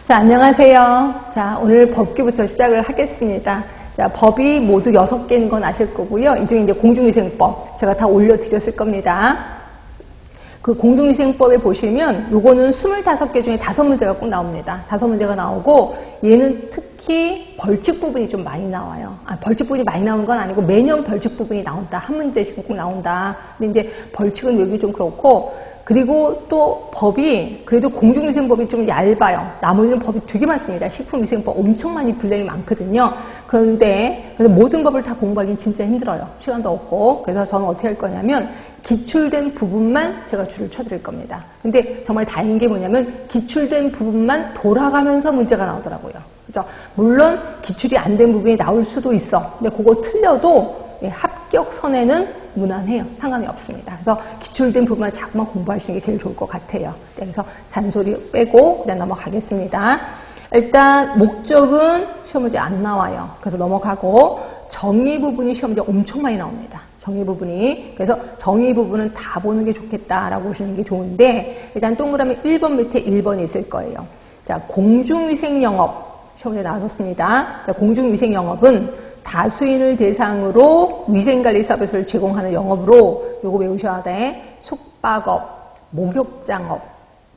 자, 안녕하세요. 자, 오늘 법규부터 시작을 하겠습니다. 자, 법이 모두 6개인 건 아실 거고요. 이 중에 이제 공중위생법 제가 다 올려드렸을 겁니다. 그 공중위생법에 보시면 요거는 25개 중에 5문제가 꼭 나옵니다. 5문제가 나오고 얘는 특히 벌칙 부분이 좀 많이 나와요. 벌칙 부분이 많이 나오는 건 아니고 매년 벌칙 부분이 나온다. 한 문제씩은 꼭 나온다. 근데 이제 벌칙은 여기 좀 그렇고 그리고 또 법이 그래도 공중위생법이 좀 얇아요. 나머지는 법이 되게 많습니다. 식품위생법 엄청 많이 분량이 많거든요. 그런데 그래서 모든 법을 다 공부하기는 진짜 힘들어요. 시간도 없고. 그래서 저는 어떻게 할 거냐면 기출된 부분만 제가 줄을 쳐드릴 겁니다. 근데 정말 다행인 게 뭐냐면 기출된 부분만 돌아가면서 문제가 나오더라고요. 그죠? 물론 기출이 안 된 부분이 나올 수도 있어. 근데 그거 틀려도 합격선에는 무난해요. 상관이 없습니다. 그래서 기출된 부분만 자꾸만 공부하시는 게 제일 좋을 것 같아요. 그래서 잔소리 빼고 그냥 넘어가겠습니다. 일단 목적은 시험 문제 안 나와요. 그래서 넘어가고 정의 부분이 시험 문제 엄청 많이 나옵니다. 정의 부분이. 그래서 정의 부분은 다 보는 게 좋겠다라고 보시는 게 좋은데 일단 동그라미 1번 밑에 1번이 있을 거예요. 자, 공중위생영업 시험 문제 나왔었습니다. 자, 공중위생영업은 다수인을 대상으로 위생관리 서비스를 제공하는 영업으로 요거 외우셔야 돼. 숙박업, 목욕장업,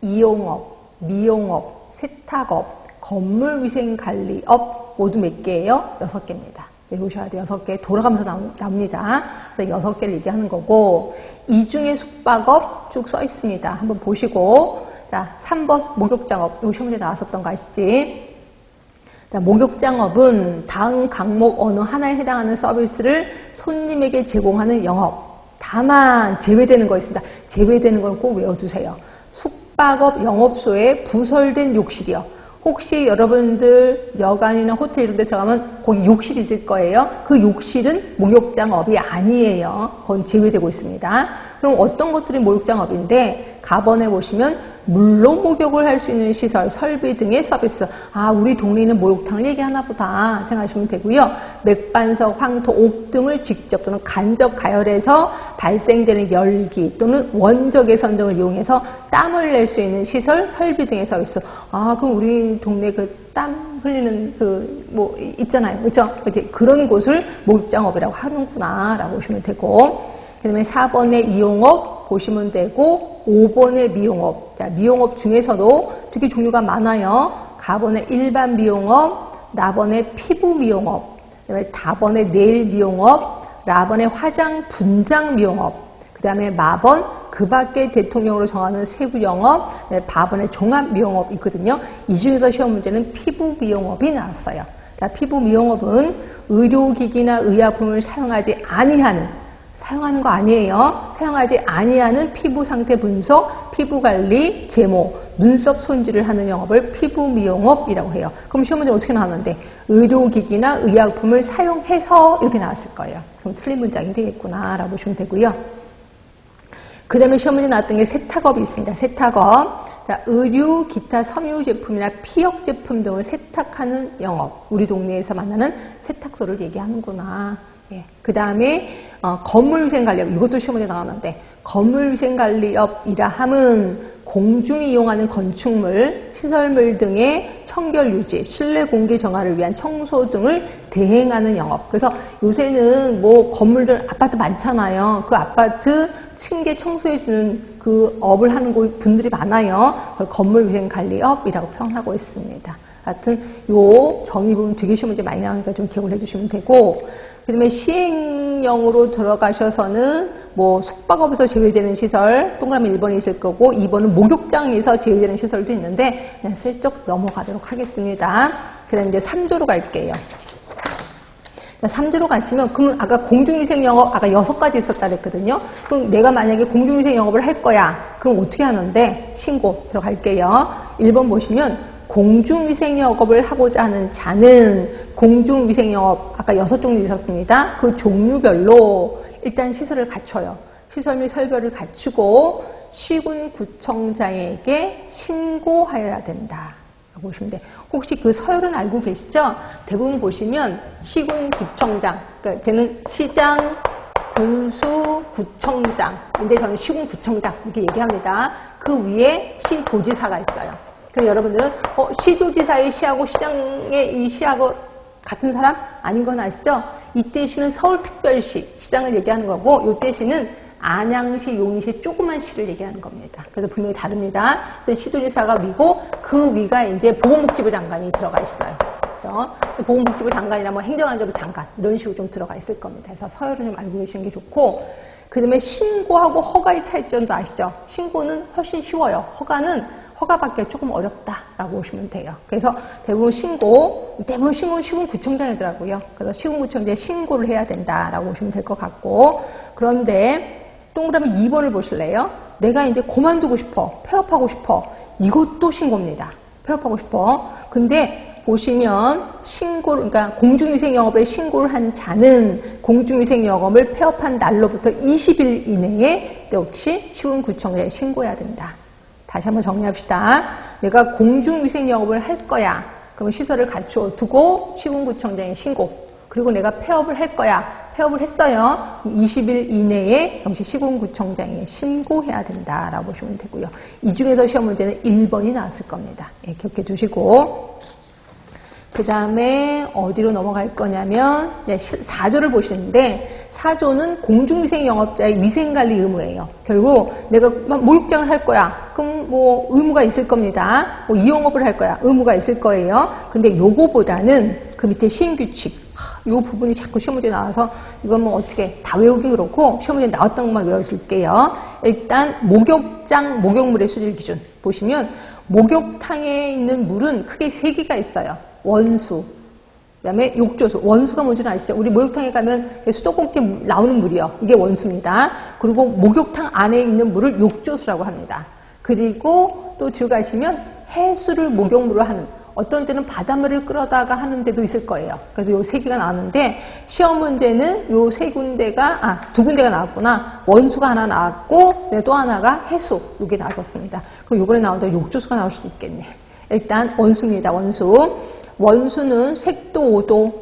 이용업, 미용업, 세탁업, 건물위생관리업 모두 몇 개예요? 6개입니다. 외우셔야 돼. 6개 돌아가면서 나옵니다. 그래서 6개를 얘기하는 거고 이 중에 숙박업 쭉 써 있습니다. 한번 보시고 자 3번 목욕장업 요 시험 문제 나왔었던 거 아시지? 목욕장업은 다음 항목 어느 하나에 해당하는 서비스를 손님에게 제공하는 영업. 다만 제외되는 거 있습니다. 제외되는 걸 꼭 외워두세요. 숙박업 영업소에 부설된 욕실이요. 혹시 여러분들 여관이나 호텔 이런 데 들어가면 거기 욕실이 있을 거예요. 그 욕실은 목욕장업이 아니에요. 그건 제외되고 있습니다. 그럼 어떤 것들이 목욕장업인데 가번에 보시면 물로 목욕을 할 수 있는 시설, 설비 등의 서비스. 우리 동네에는 목욕탕을 얘기하나 보다 생각하시면 되고요. 맥반석, 황토, 옥 등을 직접 또는 간접 가열해서 발생되는 열기 또는 원적 개선 등을 이용해서 땀을 낼 수 있는 시설, 설비 등의 서비스. 그럼 우리 동네 그 땀 흘리는 있잖아요. 그렇죠? 그런 곳을 목욕장업이라고 하는구나 라고 보시면 되고 그 다음에 4번의 이용업 보시면 되고 5번의 미용업. 자, 미용업 중에서도 되게 종류가 많아요. 가번의 일반 미용업, 나번의 피부 미용업, 그다음에 다번의 네일 미용업, 라번의 화장 분장 미용업, 그 다음에 마번 그 밖의 대통령으로 정하는 세부 영업, 바번의 종합 미용업 있거든요. 이 중에서 시험 문제는 피부 미용업이 나왔어요. 자, 피부 미용업은 의료기기나 의약품을 사용하는 거 아니에요. 사용하지 아니하는 피부 상태 분석, 피부 관리, 제모, 눈썹 손질을 하는 영업을 피부 미용업이라고 해요. 그럼 시험 문제 어떻게 나왔는데 의료기기나 의약품을 사용해서 이렇게 나왔을 거예요. 그럼 틀린 문장이 되겠구나 라고 보시면 되고요. 그 다음에 시험 문제 나왔던 게 세탁업이 있습니다. 세탁업. 자, 의류, 기타 섬유 제품이나 피혁 제품 등을 세탁하는 영업. 우리 동네에서 만나는 세탁소를 얘기하는구나. 예. 그 다음에 건물위생관리업 이것도 시험 문제 나왔는데 건물위생관리업이라 함은 공중이 이용하는 건축물, 시설물 등의 청결 유지, 실내 공기 정화를 위한 청소 등을 대행하는 영업. 그래서 요새는 건물들 아파트 많잖아요. 그 아파트 층계 청소해주는 그 업을 하는 분들이 많아요. 그걸 건물위생관리업이라고 표현하고 있습니다. 하여튼 요 정의 부분 되게 시험 문제 많이 나오니까 좀 기억을 해주시면 되고 그 다음에 시행령으로 들어가셔서는 숙박업에서 제외되는 시설 동그라미 1번이 있을 거고 2번은 목욕장에서 제외되는 시설도 있는데 그냥 슬쩍 넘어가도록 하겠습니다. 그 다음에 이제 3조로 갈게요. 3조로 가시면 그러면 아까 공중위생영업 아까 6가지 있었다 그랬거든요. 그럼 내가 만약에 공중위생영업을 할 거야. 그럼 어떻게 하는데 신고 들어갈게요. 1번 보시면 공중위생영업을 하고자 하는 자는 공중위생영업 아까 6종류 있었습니다. 그 종류별로 일단 시설을 갖춰요. 시설 및 설비를 갖추고 시군구청장에게 신고하여야 된다. 보시면 돼. 혹시 그 서열은 알고 계시죠? 대부분 보시면 시군구청장, 그러니까 쟤는 시장, 군수, 구청장. 근데 저는 시군구청장 이렇게 얘기합니다. 그 위에 시도지사가 있어요. 그럼 여러분들은 시도지사의 시하고 시장의 이 시하고 같은 사람 아닌 건 아시죠? 이때 시는 서울특별시 시장을 얘기하는 거고 이때 시는 안양시, 용인시 조그만 시를 얘기하는 겁니다. 그래서 분명히 다릅니다. 시도지사가 위고 그 위가 이제 보건복지부 장관이 들어가 있어요. 그렇죠? 보건복지부 장관이나 뭐 행정안전부 장관 이런 식으로 좀 들어가 있을 겁니다. 그래서 서열을 좀 알고 계시는 게 좋고 그 다음에 신고하고 허가의 차이점도 아시죠? 신고는 훨씬 쉬워요. 허가받기가 조금 어렵다라고 보시면 돼요. 그래서 대부분 신고는 시군구청장이더라고요. 그래서 시군구청장에 신고를 해야 된다라고 보시면 될 것 같고 그런데 동그라미 2번을 보실래요? 내가 이제 그만두고 싶어. 폐업하고 싶어. 이것도 신고입니다. 폐업하고 싶어. 근데 보시면 그러니까 공중위생영업에 신고를 한 자는 공중위생영업을 폐업한 날로부터 20일 이내에 역시 시군구청장에 신고해야 된다. 다시 한번 정리합시다. 내가 공중위생영업을 할 거야. 그러면 시설을 갖추어 두고 시군구청장에 신고. 그리고 내가 폐업을 할 거야. 폐업을 했어요. 20일 이내에 역시 시군구청장에 신고해야 된다라고 보시면 되고요. 이 중에서 시험 문제는 1번이 나왔을 겁니다. 예, 기억해 두시고. 그 다음에 어디로 넘어갈 거냐면 4조를 보시는데 4조는 공중위생영업자의 위생관리 의무예요. 결국 내가 목욕장을 할 거야. 그럼 뭐 의무가 있을 겁니다. 뭐 이용업을 할 거야. 의무가 있을 거예요. 근데 요거보다는 그 밑에 시행규칙 요 부분이 자꾸 시험 문제에 나와서 이건 뭐 어떻게 다 외우기 그렇고 시험 문제에 나왔던 것만 외워줄게요. 일단 목욕장 목욕물의 수질 기준 보시면 목욕탕에 있는 물은 크게 3개가 있어요. 원수, 그 다음에 욕조수. 원수가 뭔지는 아시죠? 우리 목욕탕에 가면 수도꼭지에 나오는 물이요. 이게 원수입니다. 그리고 목욕탕 안에 있는 물을 욕조수라고 합니다. 그리고 또 들어가시면 해수를 목욕물로 하는 어떤 때는 바닷물을 끌어다가 하는 데도 있을 거예요. 그래서 요 3개가 나왔는데 시험 문제는 요 2군데가 나왔구나. 원수가 하나 나왔고 또 하나가 해수. 요게 나왔었습니다. 그럼 요번에 나온다 욕조수가 나올 수도 있겠네. 일단 원수입니다. 원수는 색도 5도,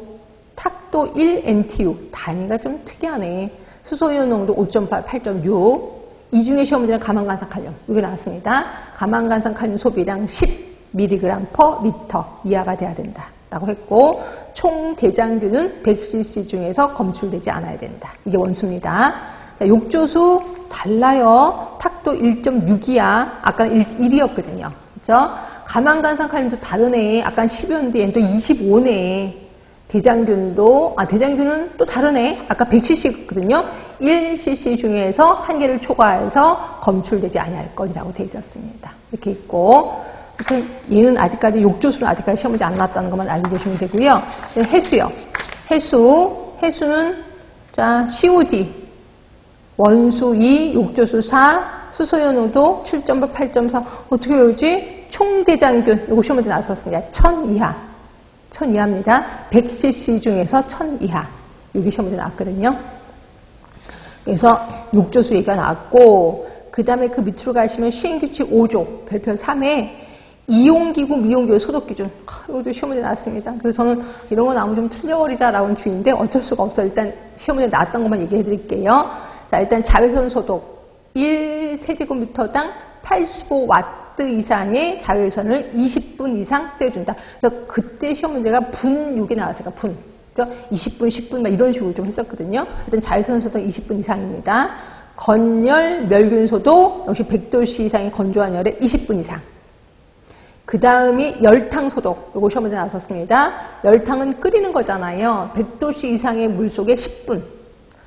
탁도 1NTU. 단위가 좀 특이하네. 수소이온 농도 5.8, 8.6. 이 중에 시험 문제는 가망간산칼륨. 이게 나왔습니다. 가망간산칼륨 소비량 10mg/m 이하가 돼야 된다. 라고 했고, 총 대장균은 100cc 중에서 검출되지 않아야 된다. 이게 원수입니다. 욕조수 달라요. 탁도 1.6이야. 아까는 1이었거든요. 그죠? 가망간산칼륨도 다르네. 아까 10이었는데 얘는 또 25네. 대장균은 또 다르네. 아까 100cc거든요. 1cc 중에서 한계를 초과해서 검출되지 아니할 것이라고 되어 있었습니다. 이렇게 있고, 얘는 아직까지 욕조수는 아직까지 시험 문제 안 나왔다는 것만 알려주시면 되고요. 해수요. 해수는 자 COD 원수 2, 욕조수 4, 수소이온 농도 7.8, 8.4. 어떻게 외우지? 총대장균, 요거 시험 문제 나왔었습니다. 1000 이하. 1000 이하입니다. 100cc 중에서 1000 이하. 여기 시험 문제 나왔거든요. 그래서 욕조수 얘기가 나왔고, 그 다음에 그 밑으로 가시면 시행규칙 5조, 별표 3에 이용기구, 미용기구 소독기준. 이것도 시험 문제 나왔습니다. 그래서 저는 이런 거 나오면 좀 틀려버리자라는 주의인데 어쩔 수가 없어요. 일단 시험 문제 나왔던 것만 얘기해 드릴게요. 자, 일단 자외선 소독. 1세제곱미터당 85W 이상의 자외선을 20분 이상 쐬준다. 그래서 그때 시험 문제가 분, 이게 나왔으니까 분. 20분, 10분, 막 이런 식으로 좀 했었거든요. 일단 자외선 소독 20분 이상입니다. 건열, 멸균 소독, 역시 100도씨 이상의 건조한 열에 20분 이상. 그 다음이 열탕 소독. 요거 시험 문제 나왔었습니다. 열탕은 끓이는 거잖아요. 100도씨 이상의 물 속에 10분.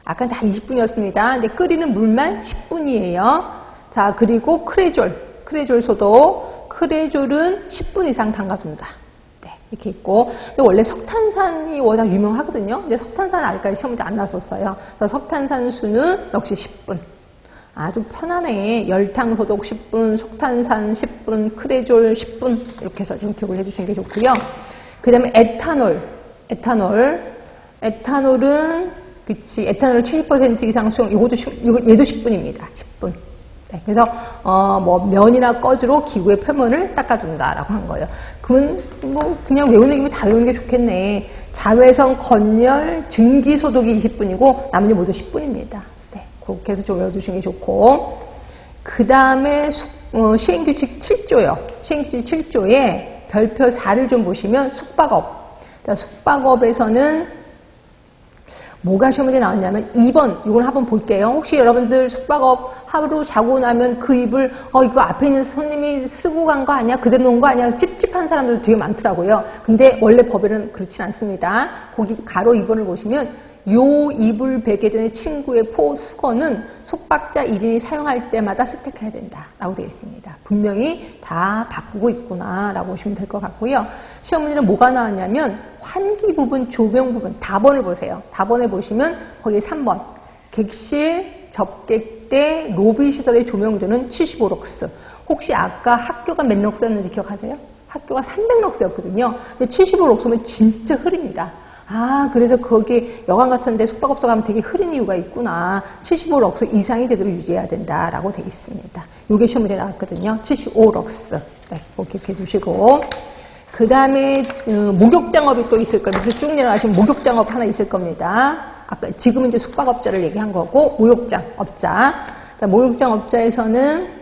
아까 다 20분이었습니다. 근데 끓이는 물만 10분이에요. 자, 그리고 크레졸 소독. 크레졸은 10분 이상 담가준다. 네, 이렇게 있고. 근데 원래 석탄산이 워낙 유명하거든요. 근데 석탄산 아직까지 시험 문제 안 나왔었어요. 그래서 석탄산 수는 역시 10분. 아주 편하네. 열탕 소독 10분, 석탄산 10분, 크레졸 10분. 이렇게 해서 좀 기억을 해주시는 게 좋고요. 그 다음에 에탄올은 그치. 에탄올 70% 이상 수용, 얘도 10분입니다. 10분. 네, 그래서, 면이나 꺼즈로 기구의 표면을 닦아준다라고 한 거예요. 그러면, 그냥 외우는 김에 다 외우는 게 좋겠네. 자외선, 건열, 증기 소독이 20분이고, 나머지 모두 10분입니다. 네, 그렇게 해서 좀 외워두시는 게 좋고. 그 다음에, 시행규칙 7조요. 시행규칙 7조에 별표 4를 좀 보시면 숙박업. 자, 숙박업에서는 뭐가 시험 문제 나왔냐면 2번 이걸 한번 볼게요. 혹시 여러분들 숙박업 하루 자고 나면 그 이불 이거 앞에 있는 손님이 쓰고 간 거 아니야? 그대로 놓은 거 아니야? 찝찝한 사람들 되게 많더라고요. 근데 원래 법에는 그렇진 않습니다. 거기 가로 2번을 보시면 요 이불 베개 등의 침구의 포 수거는 숙박자 1인이 사용할 때마다 스택해야 된다라고 되어 있습니다. 분명히 다 바꾸고 있구나라고 보시면 될 것 같고요. 시험 문제는 뭐가 나왔냐면 환기 부분, 조명 부분, 답원을 보세요. 답원에 보시면 거기 3번 객실, 접객대, 로비 시설의 조명도는 75럭스. 혹시 아까 학교가 몇 럭스였는지 기억하세요? 학교가 300럭스였거든요. 근데 75럭스면 진짜 흐립니다. 그래서 거기 여관 같은데 숙박업소 가면 되게 흐린 이유가 있구나. 75럭스 이상이 되도록 유지해야 된다라고 되어 있습니다. 요게 시험 문제 나왔거든요. 75럭스. 네, 꼭 기억해 두시고. 그 다음에 목욕장업이 또 있을 거예요. 그래서 쭉 내려가시면 목욕장업 하나 있을 겁니다. 아까 지금은 이제 숙박업자를 얘기한 거고 목욕장업자. 목욕장업자에서는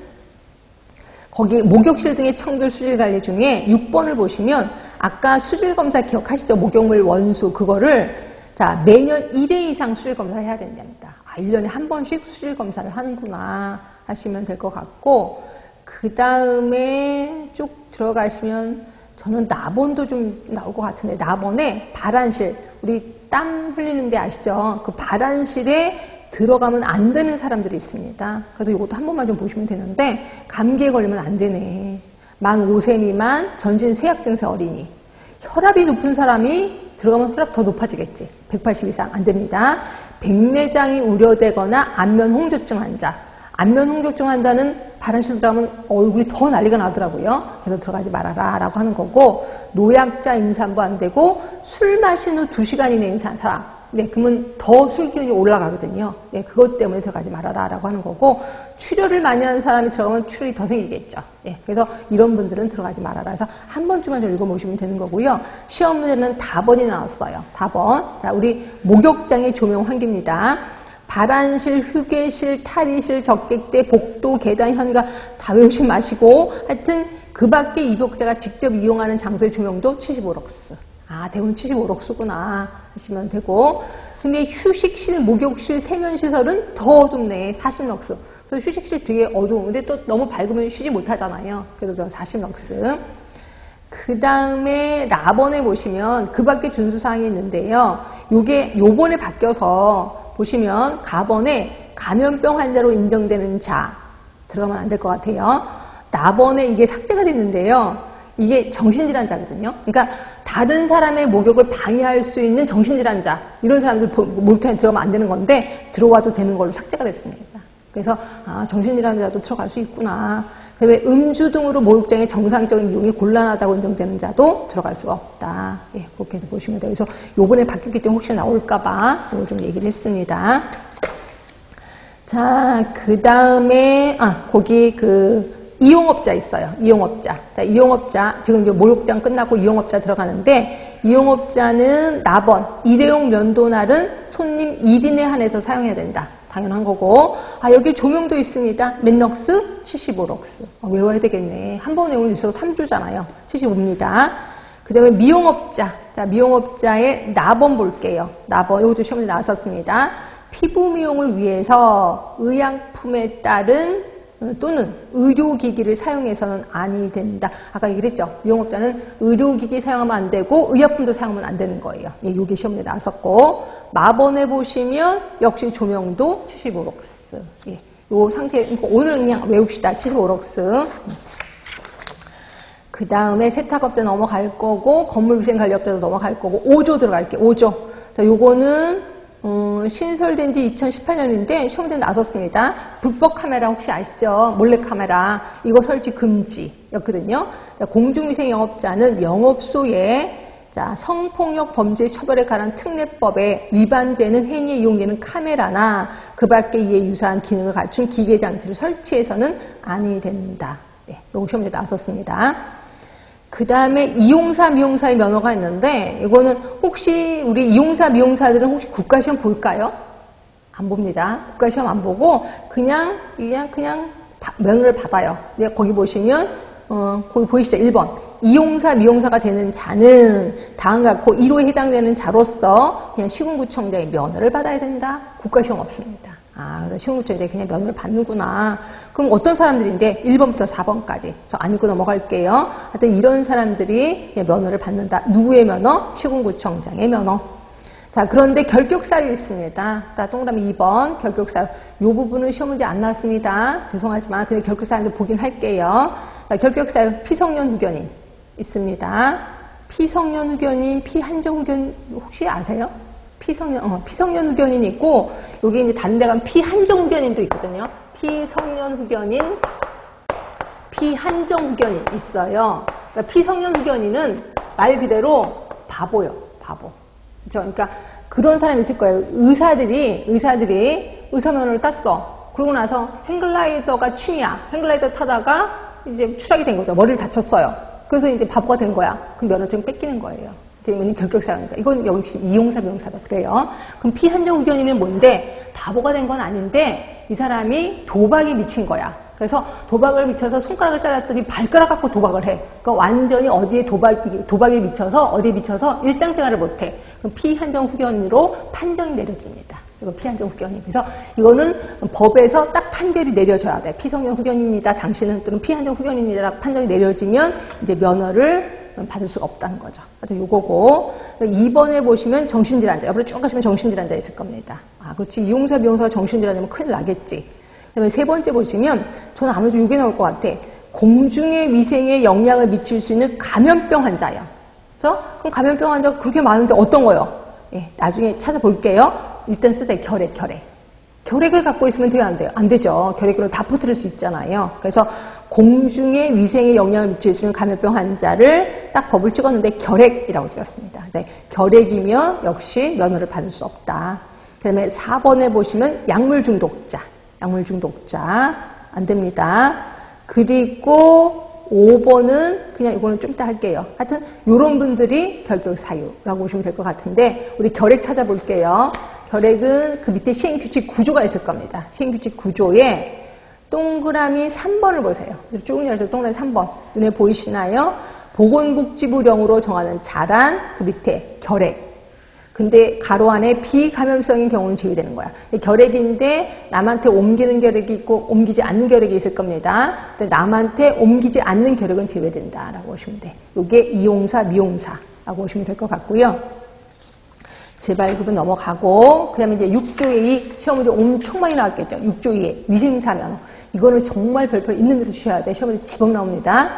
거기 목욕실 등의 청결 수질 관리 중에 6번을 보시면 아까 수질 검사 기억하시죠? 목욕물 원수 그거를 자 매년 1회 이상 수질 검사를 해야 된답니다. 1년에 한 번씩 수질 검사를 하는구나 하시면 될 것 같고 그 다음에 쭉 들어가시면 저는 나본도 좀 나올 것 같은데 나본에 발안실 우리 땀 흘리는 데 아시죠? 그 발안실에 들어가면 안 되는 사람들이 있습니다. 그래서 이것도 한 번만 좀 보시면 되는데 감기에 걸리면 안 되네. 만 5세 미만 전신 쇠약 증세 어린이. 혈압이 높은 사람이 들어가면 혈압 더 높아지겠지. 180 이상 안 됩니다. 백내장이 우려되거나 안면 홍조증 환자. 안면 홍조증 환자는 발안실 들어가면 얼굴이 더 난리가 나더라고요. 그래서 들어가지 말아라 라고 하는 거고 노약자 임산부 안 되고 술 마신 후 2시간 이내에 인사한 사람. 네, 그러면 더 술 기운이 올라가거든요. 네, 그것 때문에 들어가지 말아라 라고 하는 거고 출혈을 많이 하는 사람이 들어가면 출혈이 더 생기겠죠. 네, 그래서 이런 분들은 들어가지 말아라 해서 한 번쯤만 좀 읽어보시면 되는 거고요. 시험 문제는 답원이 나왔어요. 답원. 자, 우리 목욕장의 조명 환기입니다. 발안실, 휴게실, 탈의실, 적객대, 복도, 계단, 현관 다 외우지 마시고 하여튼 그 밖에 입욕자가 직접 이용하는 장소의 조명도 75럭스. 대부분 75럭스구나 하시면 되고 근데 휴식실, 목욕실, 세면시설은 더 어둡네. 40럭스. 그래서 휴식실 되게 어두운데 또 너무 밝으면 쉬지 못하잖아요. 그래서 40럭스. 그 다음에 라번에 보시면 그 밖에 준수사항이 있는데요. 요번에 바뀌어서 보시면 가번에 감염병 환자로 인정되는 자 들어가면 안 될 것 같아요. 라번에 이게 삭제가 됐는데요. 이게 정신질환자거든요. 그러니까 다른 사람의 목욕을 방해할 수 있는 정신질환자 이런 사람들 목욕탕에 들어가면 안 되는 건데 들어와도 되는 걸로 삭제가 됐습니다. 그래서 정신질환자도 들어갈 수 있구나. 그다음에 음주 등으로 목욕장의 정상적인 이용이 곤란하다고 인정되는 자도 들어갈 수가 없다. 예, 그렇게 해서 보시면 돼요. 그래서 요번에 바뀌었기 때문에 혹시 나올까봐 이거 좀 얘기를 했습니다. 자, 그 다음에 거기 이용업자 있어요. 이용업자. 자, 이용업자. 지금 이제 목욕장 끝나고 이용업자 들어가는데, 이용업자는 나번, 일회용 면도날은 손님 1인에 한해서 사용해야 된다. 당연한 거고. 여기 조명도 있습니다. 몇 럭스? 75럭스. 외워야 되겠네. 한 번 외우면 있어서 3주잖아요. 75입니다. 그 다음에 미용업자. 자, 미용업자의 나번 볼게요. 나번. 이것도 시험에 나왔었습니다. 피부 미용을 위해서 의약품에 따른 또는 의료기기를 사용해서는 아니 된다. 아까 얘기했죠. 미용업자는 의료기기 사용하면 안 되고 의약품도 사용하면 안 되는 거예요. 예, 요게 시험에 나왔었고 마번에 보시면 역시 조명도 75럭스. 예, 요 상태 오늘 그냥 외웁시다. 75럭스. 그 다음에 세탁업자 넘어갈 거고 건물위생관리업자도 넘어갈 거고 5조 들어갈게요. 5조. 자, 요거는 신설된 지 2018년인데 시험에 나섰습니다. 불법 카메라 혹시 아시죠? 몰래카메라 이거 설치 금지였거든요. 공중위생 영업자는 영업소에 성폭력 범죄 처벌에 관한 특례법에 위반되는 행위에 이용되는 카메라나 그 밖에 이에 유사한 기능을 갖춘 기계장치를 설치해서는 아니 된다. 네, 이거 시험에 나섰습니다. 그 다음에 이용사, 미용사의 면허가 있는데 이거는 혹시 우리 이용사, 미용사들은 혹시 국가시험 볼까요? 안 봅니다. 국가시험 안 보고 그냥 면허를 받아요. 거기 보시면 거기 보이시죠? 1번. 이용사, 미용사가 되는 자는 다음과 같고 1호에 해당되는 자로서 그냥 시군구청장의 면허를 받아야 된다. 국가시험 없습니다. 그래서 시군구청장이 그냥 면허를 받는구나. 그럼 어떤 사람들인데 1번부터 4번까지 저 안 읽고 넘어갈게요. 하여튼 이런 사람들이 그냥 면허를 받는다. 누구의 면허? 시군구청장의 면허. 자, 그런데 결격사유 있습니다. 자, 동그라미 2번 결격사유. 이 부분은 시험 문제 안 나왔습니다. 죄송하지만 그냥 결격사유도 보긴 할게요. 자, 결격사유 피성년 후견인 있습니다. 피성년 후견인, 피한정 후견인 혹시 아세요? 피성년 후견인이 있고 여기 이제 다른 데 가면 피한정 후견인도 있거든요. 피성년 후견인, 피한정 후견인 있어요. 그러니까 피성년 후견인은 말 그대로 바보요, 바보. 그렇죠? 그러니까 그런 사람이 있을 거예요. 의사들이 의사 면허를 땄어. 그러고 나서 행글라이더가 취미야. 행글라이더 타다가 이제 추락이 된 거죠. 머리를 다쳤어요. 그래서 이제 바보가 된 거야. 그럼 면허증 뺏기는 거예요. 때문에 결격사유입니다. 이건 역시 이용사, 미용사도 그래요. 그럼 피한정 후견인은 뭔데? 바보가 된 건 아닌데 이 사람이 도박에 미친 거야. 그래서 도박을 미쳐서 손가락을 잘랐더니 발가락 갖고 도박을 해. 그러니까 완전히 어디에 도박에 미쳐서 어디에 미쳐서 일상생활을 못해. 그럼 피한정 후견인으로 판정이 내려집니다. 이거 피한정 후견인. 그래서 이거는 법에서 딱 판결이 내려져야 돼. 피성년 후견인이다. 당신은 또는 피한정 후견인이다. 판정이 내려지면 이제 면허를 받을 수가 없다는 거죠. 하여튼 요거고. 2번에 보시면 정신질환자. 옆으로 쭉 가시면 정신질환자 있을 겁니다. 그렇지. 이용사, 미용사가 정신질환자면 큰일 나겠지. 그다음에 3번째 보시면 저는 아무래도 이게 나올 것 같아. 공중의 위생에 영향을 미칠 수 있는 감염병 환자예요. 그래서 그럼 감염병 환자가 그렇게 많은데 어떤 거요? 예, 나중에 찾아볼게요. 일단 쓰세요. 결핵. 결핵을 갖고 있으면 돼요, 안 돼요? 안 되죠. 결핵으로 다 퍼뜨릴 수 있잖아요. 그래서 공중의 위생에 영향을 미칠 수 있는 감염병 환자를 딱 법을 찍었는데 결핵이라고 찍었습니다. 네, 결핵이면 역시 면허를 받을 수 없다. 그 다음에 4번에 보시면 약물 중독자 안 됩니다. 그리고 5번은 그냥 이거는 좀 이따 할게요. 하여튼 이런 분들이 결격사유라고 보시면 될 것 같은데 우리 결핵 찾아볼게요. 결핵은 그 밑에 시행규칙 구조가 있을 겁니다. 시행규칙 구조에 동그라미 3번을 보세요. 쭉 열어서 동그라미 3번. 눈에 보이시나요? 보건복지부령으로 정하는 자란 그 밑에 결핵. 근데 가로 안에 비감염성인 경우는 제외되는 거야. 결핵인데 남한테 옮기는 결핵이 있고 옮기지 않는 결핵이 있을 겁니다. 근데 남한테 옮기지 않는 결핵은 제외된다라고 보시면 돼. 이게 이용사, 미용사라고 보시면 될 것 같고요. 재발급은 넘어가고 그 다음에 이제 6조 2 시험 문제 엄청 많이 나왔겠죠. 6조 2에 위생사 면허. 이거는 정말 별표 있는 대로 주셔야 돼. 시험 문제 제법 나옵니다.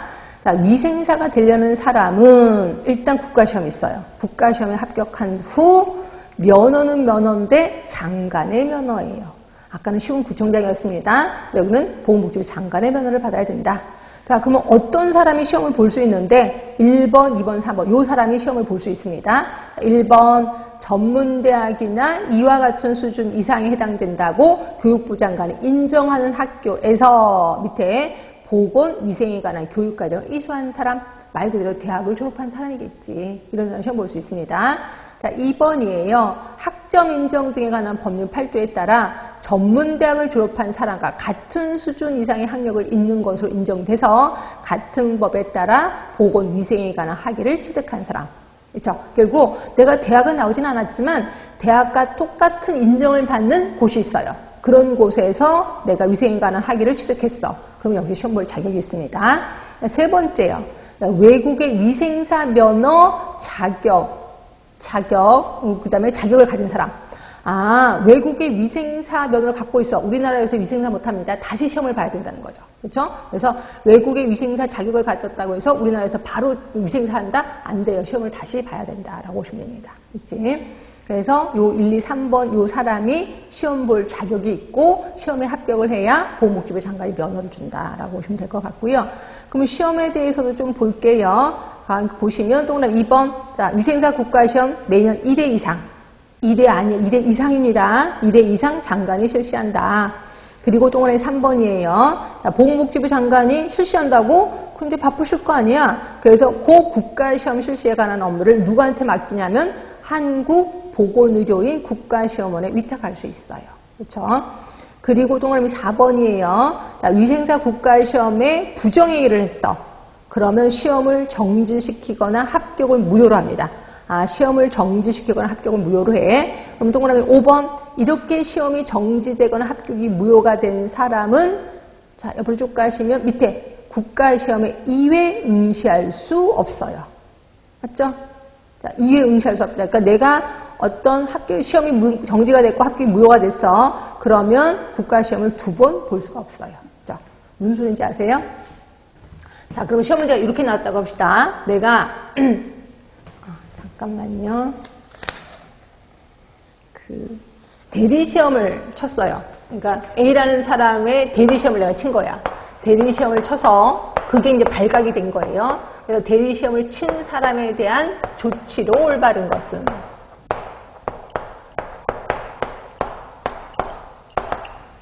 자, 위생사가 되려는 사람은 일단 국가시험이 있어요. 국가시험에 합격한 후 면허는 면허인데 장관의 면허예요. 아까는 시군구청장이었습니다. 여기는 보건복지부 장관의 면허를 받아야 된다. 자, 그러면 어떤 사람이 시험을 볼 수 있는데 1번, 2번, 3번 요 사람이 시험을 볼 수 있습니다. 1번 전문대학이나 이와 같은 수준 이상에 해당된다고 교육부 장관이 인정하는 학교에서 밑에 보건위생에 관한 교육과정을 이수한 사람, 말 그대로 대학을 졸업한 사람이겠지. 이런 사람 시험 볼 수 있습니다. 자, 2번이에요. 학점 인정 등에 관한 법률 8조에 따라 전문대학을 졸업한 사람과 같은 수준 이상의 학력을 있는 것으로 인정돼서 같은 법에 따라 보건위생에 관한 학위를 취득한 사람. 그렇죠? 결국 내가 대학은 나오진 않았지만 대학과 똑같은 인정을 받는 곳이 있어요. 그런 곳에서 내가 위생에 관한 학위를 취득했어. 그럼 여기 시험 볼 자격이 있습니다. 3번째요. 외국의 위생사 면허 자격, 그 다음에 자격을 가진 사람. 외국의 위생사 면허를 갖고 있어. 우리나라에서 위생사 못합니다. 다시 시험을 봐야 된다는 거죠. 그렇죠? 그래서 외국의 위생사 자격을 가졌다고 해서 우리나라에서 바로 위생사 한다? 안 돼요. 시험을 다시 봐야 된다라고 보시면 됩니다. 그렇지? 그래서 요 1, 2, 3번 요 사람이 시험 볼 자격이 있고 시험에 합격을 해야 보건복지부 장관이 면허를 준다라고 보시면 될 것 같고요. 그러면 시험에 대해서도 좀 볼게요. 보시면 동그라미 2번. 자, 위생사 국가시험 매년 1회 이상. 2대 아니에요. 2대 이상입니다. 2대 이상 장관이 실시한다. 그리고 동그라미 3번이에요. 자, 보건복지부 장관이 실시한다고? 근데 바쁘실 거 아니야. 그래서 그 국가시험 실시에 관한 업무를 누구한테 맡기냐면 한국보건의료인 국가시험원에 위탁할 수 있어요. 그렇죠? 그리고 동그라미 4번이에요. 자, 위생사 국가시험에 부정행위를 했어. 그러면 시험을 정지시키거나 합격을 무효로 합니다. 시험을 정지시키거나 합격을 무효로 해. 그럼 동그라미 5번. 이렇게 시험이 정지되거나 합격이 무효가 된 사람은, 자, 옆으로 쭉 가시면 밑에 국가시험에 2회 응시할 수 없어요. 맞죠? 자, 2회 응시할 수 없다. 그러니까 내가 어떤 시험이 정지가 됐고 합격이 무효가 됐어. 그러면 국가시험을 2번 볼 수가 없어요. 자, 무슨 소리인지 아세요? 자, 그럼 시험 문제가 이렇게 나왔다고 합시다. 내가, 잠깐만요. 대리시험을 쳤어요. 그러니까 A라는 사람의 대리시험을 내가 친 거야. 대리시험을 쳐서 그게 이제 발각이 된 거예요. 그래서 대리시험을 친 사람에 대한 조치로 올바른 것은.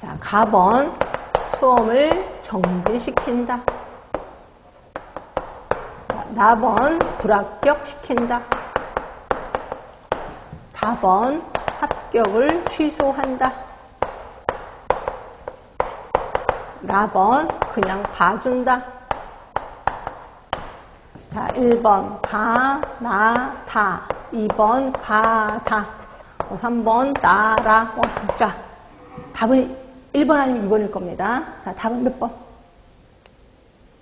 자, 가번. 수험을 정지시킨다. 나번. 불합격시킨다. 다번. 합격을 취소한다. 라번. 그냥 봐준다. 자, 1번 가, 나, 다. 2번 가, 다. 3번 따라. 자, 답은 1번 아니면 2번일 겁니다. 자, 답은 몇 번?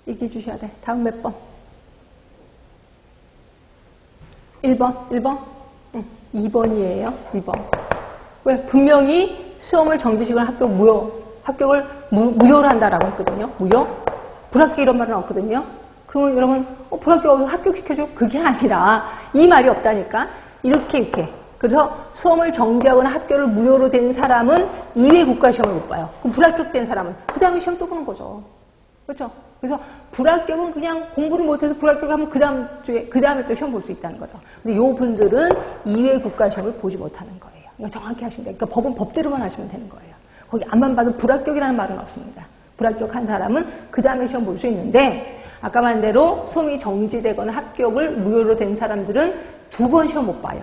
얘기해 주셔야 돼. 답은 몇 번? 1번? 응, 2번이에요. 2번. 왜? 분명히 수험을 정지시키거나 합격을 무효로 한다라고 했거든요. 무효? 불합격 이런 말은 없거든요. 그러면 여러분, 불합격 합격시켜줘? 그게 아니라 이 말이 없다니까. 이렇게. 그래서 수험을 정지하거나 합격을 무효로 된 사람은 2회 국가시험을 못 봐요. 그럼 불합격된 사람은 그 다음에 시험 또 보는 거죠. 그렇죠? 그래서 불합격은 그냥 공부를 못해서 불합격하면 그 다음에 또 시험 볼 수 있다는 거죠. 근데 요 분들은 2회 국가시험을 보지 못하는 거예요. 이거 정확히 하시면 돼요. 그러니까 법은 법대로만 하시면 되는 거예요. 거기 앞만 봐도 불합격이라는 말은 없습니다. 불합격한 사람은 그 다음에 시험 볼 수 있는데, 아까 말한 대로 수험이 정지되거나 합격을 무효로 된 사람들은 2번 시험 못 봐요.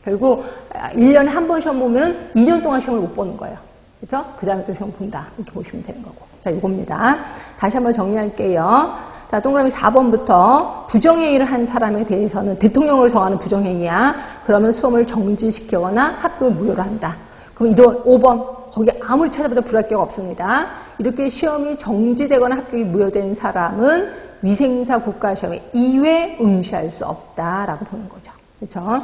결국 1년에 한 번 시험 보면 2년 동안 시험을 못 보는 거예요. 그렇죠? 그 다음에 또 시험 본다. 이렇게 보시면 되는 거고. 자, 이겁니다. 다시 한번 정리할게요. 자, 동그라미 4번부터 부정행위를 한 사람에 대해서는 대통령으로 정하는 부정행위야. 그러면 수험을 정지시키거나 합격을 무효로 한다. 그럼 5번. 거기 아무리 찾아봐도 불합격 없습니다. 이렇게 시험이 정지되거나 합격이 무효된 사람은 위생사 국가시험에 2회 응시할 수 없다라고 보는 거죠. 그렇죠?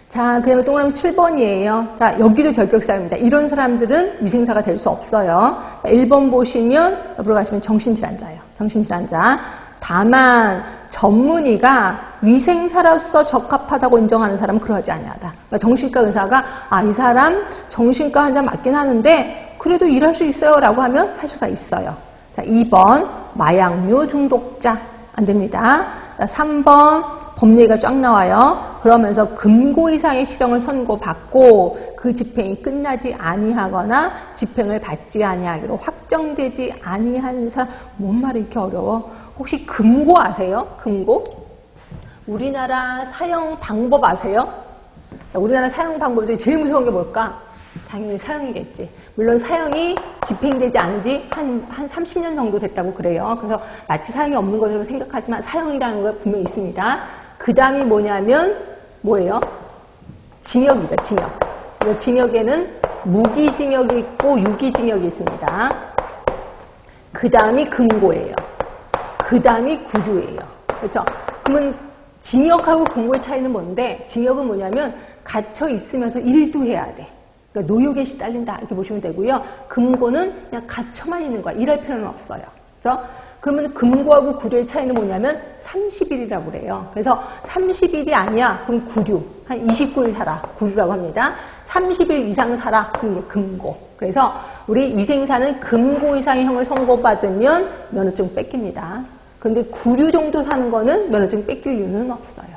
자, 그 다음에 동그라미 7번이에요. 자, 여기도 결격사입니다. 이런 사람들은 위생사가 될 수 없어요. 1번 보시면, 옆으로 가시면 정신질환자예요. 정신질환자. 다만, 전문의가 위생사로서 적합하다고 인정하는 사람은 그러하지 아니하다. 그러니까 정신과 의사가, 이 사람 정신과 환자 맞긴 하는데, 그래도 일할 수 있어요. 라고 하면 할 수가 있어요. 자, 2번, 마약류 중독자. 안 됩니다. 3번, 법례가 쫙 나와요. 그러면서 금고 이상의 실형을 선고받고 그 집행이 끝나지 아니하거나 집행을 받지 아니하기로 확정되지 아니한 사람. 뭔 말이 이렇게 어려워? 혹시 금고 아세요? 금고? 우리나라 사형 방법 아세요? 우리나라 사형 방법 중에 제일 무서운 게 뭘까? 당연히 사형이겠지. 물론 사형이 집행되지 않은 지 한 30년 정도 됐다고 그래요. 그래서 마치 사형이 없는 것으로 생각하지만 사형이라는 거 분명히 있습니다. 그 다음이 뭐예요? 징역이죠, 징역. 이 징역에는 무기징역이 있고 유기징역이 있습니다. 그 다음이 금고예요. 그 다음이 구류예요. 그렇죠? 그러면 징역하고 금고의 차이는 뭔데, 징역은 뭐냐면 갇혀 있으면서 일도 해야 돼. 그러니까 노역에 시달린다 이렇게 보시면 되고요. 금고는 그냥 갇혀만 있는 거야. 일할 필요는 없어요. 그렇죠? 그러면 금고하고 구류의 차이는 뭐냐면 30일이라고 그래요. 그래서 30일이 아니야. 그럼 구류. 한 29일 살아. 구류라고 합니다. 30일 이상 살아. 그럼 이게 금고. 그래서 우리 위생사는 금고 이상의 형을 선고받으면 면허증 뺏깁니다. 그런데 구류 정도 사는 거는 면허증 뺏길 이유는 없어요.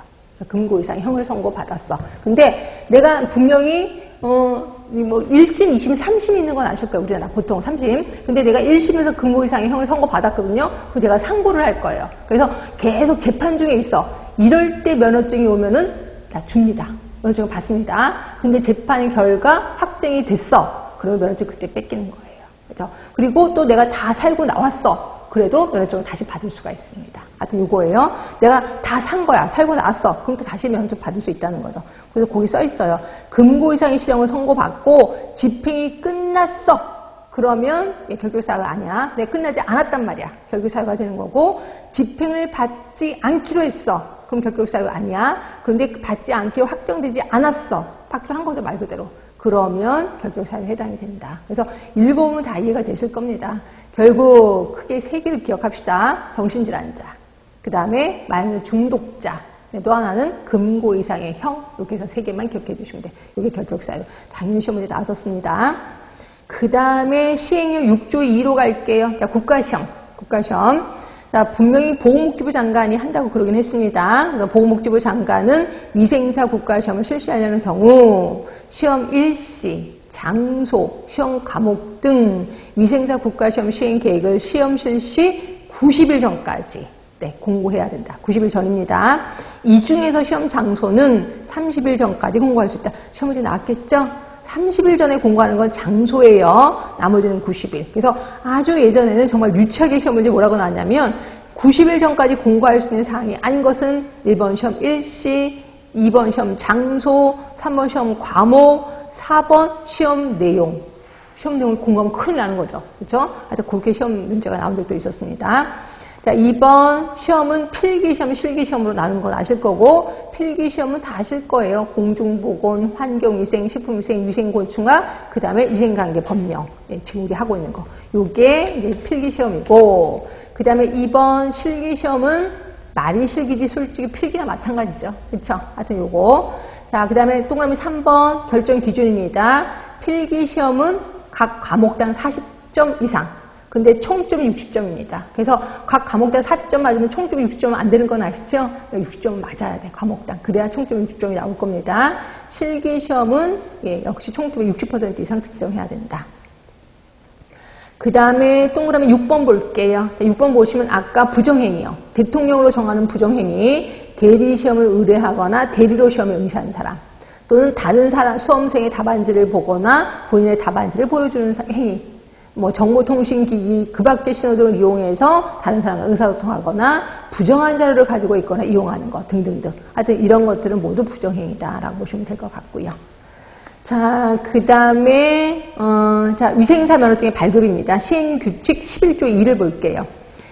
금고 이상의 형을 선고받았어. 근데 내가 분명히 1심, 2심, 3심 있는 건 아실 거예요. 우리나라 보통 3심. 근데 내가 1심에서 금고 이상의 형을 선고받았거든요. 그럼 제가 상고를 할 거예요. 그래서 계속 재판 중에 있어. 이럴 때 면허증이 오면은 다 줍니다. 면허증을 받습니다. 근데 재판 결과 확정이 됐어. 그러면 면허증 그때 뺏기는 거예요. 그죠? 그리고 또 내가 다 살고 나왔어. 그래도 면허증을 다시 받을 수가 있습니다. 하여튼 요거예요. 내가 다 산 거야. 살고 나왔어. 그럼 또 다시 면허증 받을 수 있다는 거죠. 그래서 거기 써 있어요. 금고 이상의 실형을 선고받고 집행이 끝났어. 그러면 결격사유가 아니야. 내가 끝나지 않았단 말이야. 결격사유가 되는 거고, 집행을 받지 않기로 했어. 그럼 결격사유 아니야. 그런데 받지 않기로 확정되지 않았어. 받기로 한 거죠, 말 그대로. 그러면 결격사유에 해당이 된다. 그래서 읽어보면 다 이해가 되실 겁니다. 결국 크게 3개를 기억합시다. 정신질환자, 그 다음에 마약 중독자, 또 하나는 금고 이상의 형. 이렇게 해서 3개만 기억해 주시면 돼. 이게 결격사유. 당연히 시험 문제 나왔었습니다. 그 다음에 시행령 6조 2로 갈게요. 자, 국가시험. 자, 분명히 보건복지부 장관이 한다고 그러긴 했습니다. 그러니까 보건복지부 장관은 위생사 국가시험을 실시하려는 경우 시험 일시, 장소, 시험 과목 등 위생사 국가시험 시행 계획을 시험 실시 90일 전까지 공고해야 된다. 90일 전입니다. 이 중에서 시험 장소는 30일 전까지 공고할 수 있다. 시험 문제 나왔겠죠? 30일 전에 공고하는 건 장소예요. 나머지는 90일. 그래서 아주 예전에는 정말 유치하게 시험 문제 뭐라고 나왔냐면 90일 전까지 공고할 수 있는 사항이 아닌 것은 1번 시험 일시, 2번 시험 장소, 3번 시험 과목, 4번 시험 내용. 시험 내용을 공고하면 큰일 나는 거죠. 그렇죠? 하여튼 그렇게 시험 문제가 나온 적도 있었습니다. 자, 2번 시험은 필기시험, 실기시험으로 나눈 건 아실 거고, 필기시험은 다 아실 거예요. 공중보건, 환경위생, 식품위생, 위생곤충학, 그 다음에 위생관계 법령. 지금 우리 하고 있는 거. 요게 이제 필기시험이고, 그 다음에 2번 실기시험은 말이 실기지 솔직히 필기랑 마찬가지죠. 그쵸? 하여튼 요거. 자, 그 다음에 동그라미 3번 결정 기준입니다. 필기시험은 각 과목당 40점 이상. 근데 총점이 60점입니다. 그래서 각 과목당 40점 맞으면 총점이 60점은 안 되는 건 아시죠? 60점 맞아야 돼, 과목당. 그래야 총점이 60점이 나올 겁니다. 실기시험은 역시 총점이 60% 이상 특정해야 된다. 그 다음에 동그라미 6번 볼게요. 6번 보시면 아까 부정행위요. 대통령으로 정하는 부정행위, 대리시험을 의뢰하거나 대리로 시험에 응시한 사람, 또는 다른 사람, 수험생의 답안지를 보거나 본인의 답안지를 보여주는 행위, 정보통신기기, 그 밖의 신호등을 이용해서 다른 사람과 의사소통하거나 부정한 자료를 가지고 있거나 이용하는 것 등등등. 하여튼 이런 것들은 모두 부정행위다라고 보시면 될 것 같고요. 자, 그 다음에, 자, 위생사 면허증의 발급입니다. 시행규칙 11조 2를 볼게요.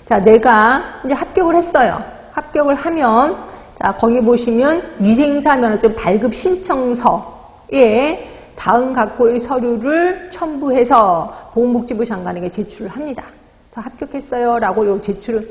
자, 내가 이제 합격을 했어요. 합격을 하면, 자, 거기 보시면 위생사 면허증 발급 신청서에 다음 각호의 서류를 첨부해서 보건복지부 장관에게 제출을 합니다. 저 합격했어요 라고 요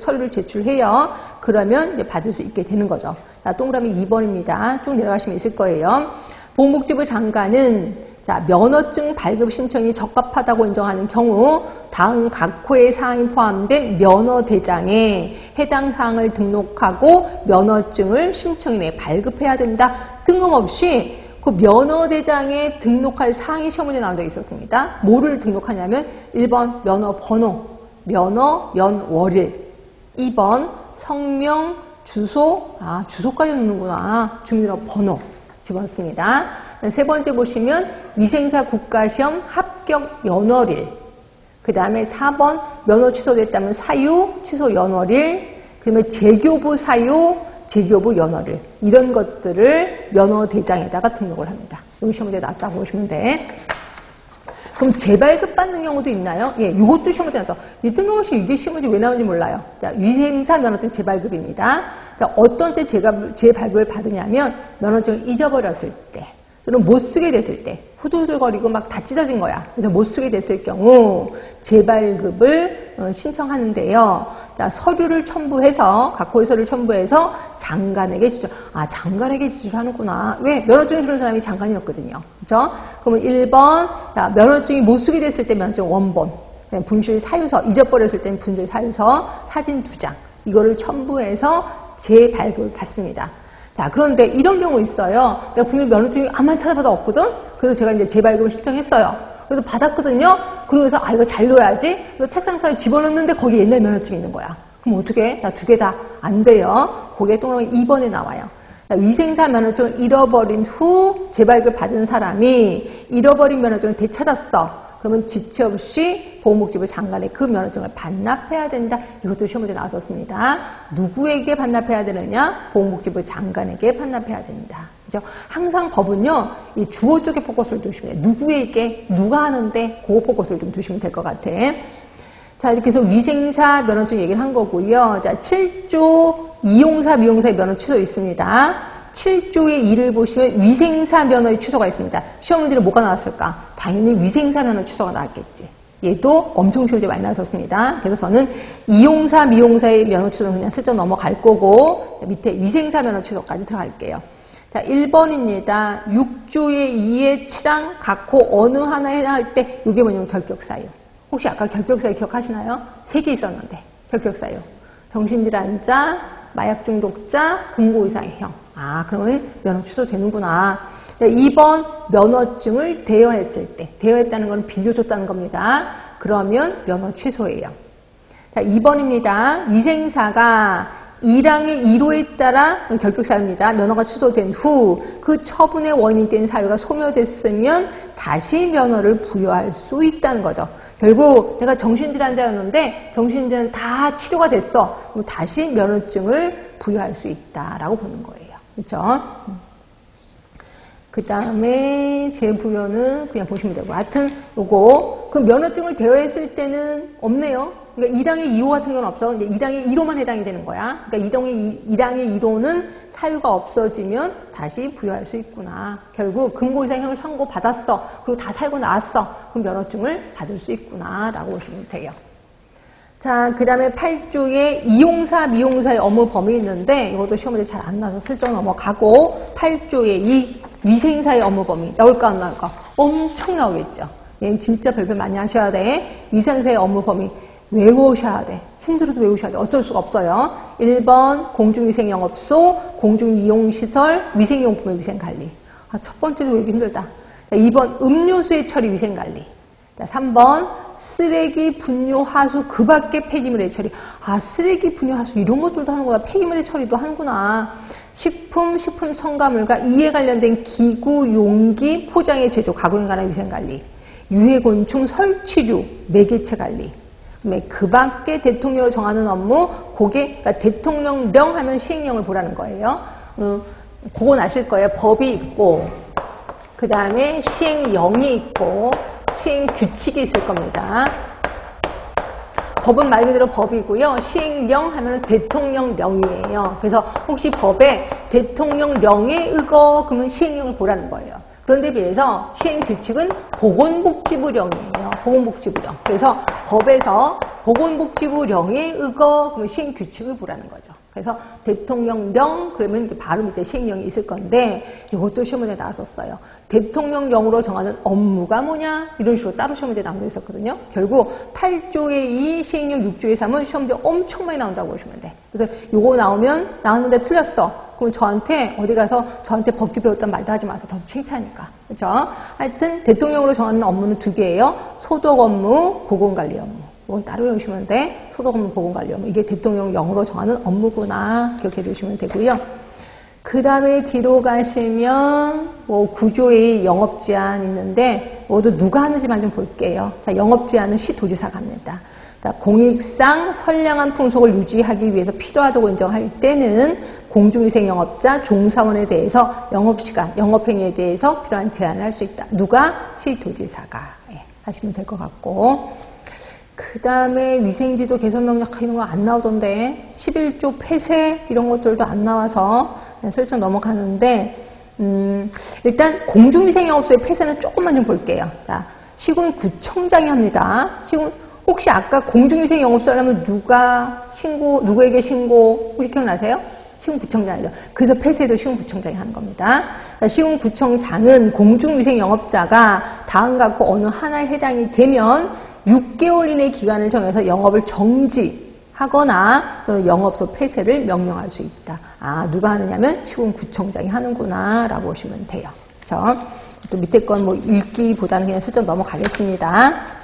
서류를 제출해요. 그러면 이제 받을 수 있게 되는 거죠. 자, 동그라미 2번입니다. 쭉 내려가시면 있을 거예요. 보건복지부 장관은 자, 면허증 발급 신청이 적합하다고 인정하는 경우 다음 각호의 사항이 포함된 면허대장에 해당 사항을 등록하고 면허증을 신청인에 발급해야 된다. 뜬금없이 그 면허대장에 등록할 사항이 시험 문제 나온 적이 있었습니다. 뭐를 등록하냐면 1번 면허번호, 면허, 연월일, 2번 성명, 주소, 주소까지 넣는구나. 주민등록번호 집어넣습니다. 세 번째 보시면 위생사 국가시험 합격 연월일, 그 다음에 4번 면허 취소됐다면 사유, 취소 연월일, 그 다음에 재교부 사유, 재교부 연월일, 이런 것들을 면허대장에다가 등록을 합니다. 여기 시험 문제 나왔다고 보시면 돼. 그럼 재발급 받는 경우도 있나요? 예, 이것도 시험 문제 나와서 이 뜬금없이 이게 시험 문제 왜 나오는지 몰라요. 자, 위생사 면허증 재발급입니다. 자, 어떤 때 재발급을 받으냐면 면허증을 잊어버렸을 때, 또는 못 쓰게 됐을 때, 후들후들거리고 막 다 찢어진 거야. 그래서 못 쓰게 됐을 경우 재발급을 신청하는데요. 자, 서류를 첨부해서, 각호의 서류를 첨부해서 장관에게 제출. 장관에게 제출하는구나. 왜? 면허증 주는 사람이 장관이었거든요. 그죠? 그러면 1번, 자, 면허증이 못 쓰게 됐을 때 면허증 원본, 분실 사유서, 잊어버렸을 때는 분실 사유서, 사진 2장. 이거를 첨부해서 재발급을 받습니다. 자, 그런데 이런 경우 있어요. 내가 분명 면허증이 아무리 찾아봐도 없거든? 그래서 제가 이제 재발급을 신청했어요. 그래서 받았거든요? 그러면서, 이거 잘 둬야지? 그래서 책상사에 집어넣는데 거기 옛날 면허증이 있는 거야. 그럼 어떻게 해? 나 2개 다 안 돼요. 그게 동그라미 2번에 나와요. 위생사 면허증을 잃어버린 후 재발급 받은 사람이 잃어버린 면허증을 되찾았어. 그러면 지체 없이 보건복지부 장관의 그 면허증을 반납해야 된다. 이것도 시험 문제 나왔었습니다. 누구에게 반납해야 되느냐? 보건복지부 장관에게 반납해야 된다. 그죠? 항상 법은요, 이 주어 쪽에 포커스를 두시면 돼요. 누구에게, 누가 하는데, 그 포커스를 좀 두시면 될 것 같아. 자, 이렇게 해서 위생사 면허증 얘기를 한 거고요. 자, 7조 이용사, 미용사의 면허 취소 있습니다. 7조의 2를 보시면 위생사 면허의 취소가 있습니다. 시험 문제는 뭐가 나왔을까? 당연히 위생사 면허 취소가 나왔겠지. 얘도 엄청 쉬운 문제 많이 나왔었습니다. 그래서 저는 이용사, 미용사의 면허 취소는 그냥 슬쩍 넘어갈 거고 밑에 위생사 면허 취소까지 들어갈게요. 자, 1번입니다. 6조의 2의 7항 각호 어느 하나에 해당할 때 이게 뭐냐면 결격사유. 혹시 아까 결격사유 기억하시나요? 3개 있었는데 결격사유. 정신질환자, 마약중독자, 금고이상형. 아, 그러면 면허 취소되는구나. 2번 면허증을 대여했을 때, 대여했다는 건 빌려줬다는 겁니다. 그러면 면허 취소예요. 자, 2번입니다. 위생사가 1항의 1호에 따라 결격사유입니다. 면허가 취소된 후 그 처분의 원인이 된 사유가 소멸됐으면 다시 면허를 부여할 수 있다는 거죠. 결국 내가 정신질환자였는데 정신질환 다 치료가 됐어. 그럼 다시 면허증을 부여할 수 있다라고 보는 거예요. 그렇죠? 그 다음에 재부여는 그냥 보시면 되고. 하여튼 요거 그 면허증을 대여했을 때는 없네요. 그러니까 1항의 2호 같은 경우는 없어. 근데 1항의 1호만 해당이 되는 거야. 그러니까 1항의 1호는 사유가 없어지면 다시 부여할 수 있구나. 결국 금고이상형을 선고받았어. 그리고 다 살고 나왔어. 그럼 면허증을 받을 수 있구나 라고 보시면 돼요. 자, 그 다음에 8조에 이용사, 미용사의 업무 범위 있는데 이것도 시험 문제 잘 안 나와서 슬쩍 넘어가고 8조에 이 위생사의 업무 범위 나올까 안 나올까? 엄청 나오겠죠. 얘는 진짜 별별 많이 하셔야 돼. 위생사의 업무 범위 외우셔야 돼. 힘들어도 외우셔야 돼. 어쩔 수가 없어요. 1번 공중위생영업소, 공중이용시설, 위생용품의 위생관리. 아, 첫 번째도 외우기 힘들다. 2번 음료수의 처리 위생관리. 3번 쓰레기, 분뇨, 하수, 그 밖에 폐기물의 처리. 아, 쓰레기, 분뇨, 하수 이런 것들도 하는구나. 폐기물의 처리도 하는구나. 식품, 식품 첨가물과 이에 관련된 기구, 용기, 포장의 제조, 가공에 관한 위생관리. 유해곤충, 설치류, 매개체 관리. 그 밖에 대통령으로 정하는 업무, 그게 그러니까 대통령령 하면 시행령을 보라는 거예요. 그건 아실 거예요. 법이 있고 그 다음에 시행령이 있고 시행규칙이 있을 겁니다. 법은 말 그대로 법이고요. 시행령 하면 대통령령이에요. 그래서 혹시 법에 대통령령에 의거 그러면 시행령을 보라는 거예요. 그런데 비해서 시행규칙은 보건복지부령이에요. 보건복지부령. 그래서 법에서 보건복지부령에 의거 그러면 시행규칙을 보라는 거죠. 그래서 대통령령 그러면 바로 밑에 시행령이 있을 건데 이것도 시험 문제에 나왔었어요. 대통령령으로 정하는 업무가 뭐냐? 이런 식으로 따로 시험 문제에 나온 게 있었거든요. 결국 8조의 2, 시행령 6조의 3은 시험 문제 엄청 많이 나온다고 보시면 돼. 그래서 요거 나오면 나왔는데 틀렸어. 그럼 저한테 어디 가서 저한테 법규 배웠단 말도 하지 마서 더 창피하니까. 그렇죠? 하여튼 대통령으로 정하는 업무는 2개예요. 소독 업무, 보건관리 업무. 이건 따로 외우시면 돼. 소독 업무, 보건관리 업무. 이게 대통령령으로 정하는 업무구나. 기억해 두시면 되고요. 그 다음에 뒤로 가시면 뭐 구조의 영업 제한 있는데 모두 누가 하는지만 좀 볼게요. 자, 영업 제한은 시도지사가 합니다. 자, 공익상 선량한 풍속을 유지하기 위해서 필요하다고 인정할 때는 공중위생 영업자, 종사원에 대해서 영업시간, 영업행위에 대해서 필요한 제한을 할 수 있다. 누가? 시도지사가 하시면 될 것 같고. 그 다음에 위생지도 개선명령 이런 거 안 나오던데 11조 폐쇄 이런 것들도 안 나와서 그냥 슬쩍 넘어가는데 일단 공중위생영업소의 폐쇄는 조금만 좀 볼게요. 자, 시군구청장이 합니다. 혹시 아까 공중위생영업소라면 누구에게 신고 혹시 기억나세요? 시군구청장이죠. 그래서 폐쇄도 시군구청장이 하는 겁니다. 시군구청장은 공중위생영업자가 다음과 같고 어느 하나에 해당이 되면 6개월 이내 기간을 정해서 영업을 정지하거나 또는 영업소 폐쇄를 명령할 수 있다. 아, 누가 하느냐면 시군구청장이 하는구나 라고 보시면 돼요. 그렇죠? 또 밑에 건 뭐 읽기보다는 그냥 슬쩍 넘어가겠습니다.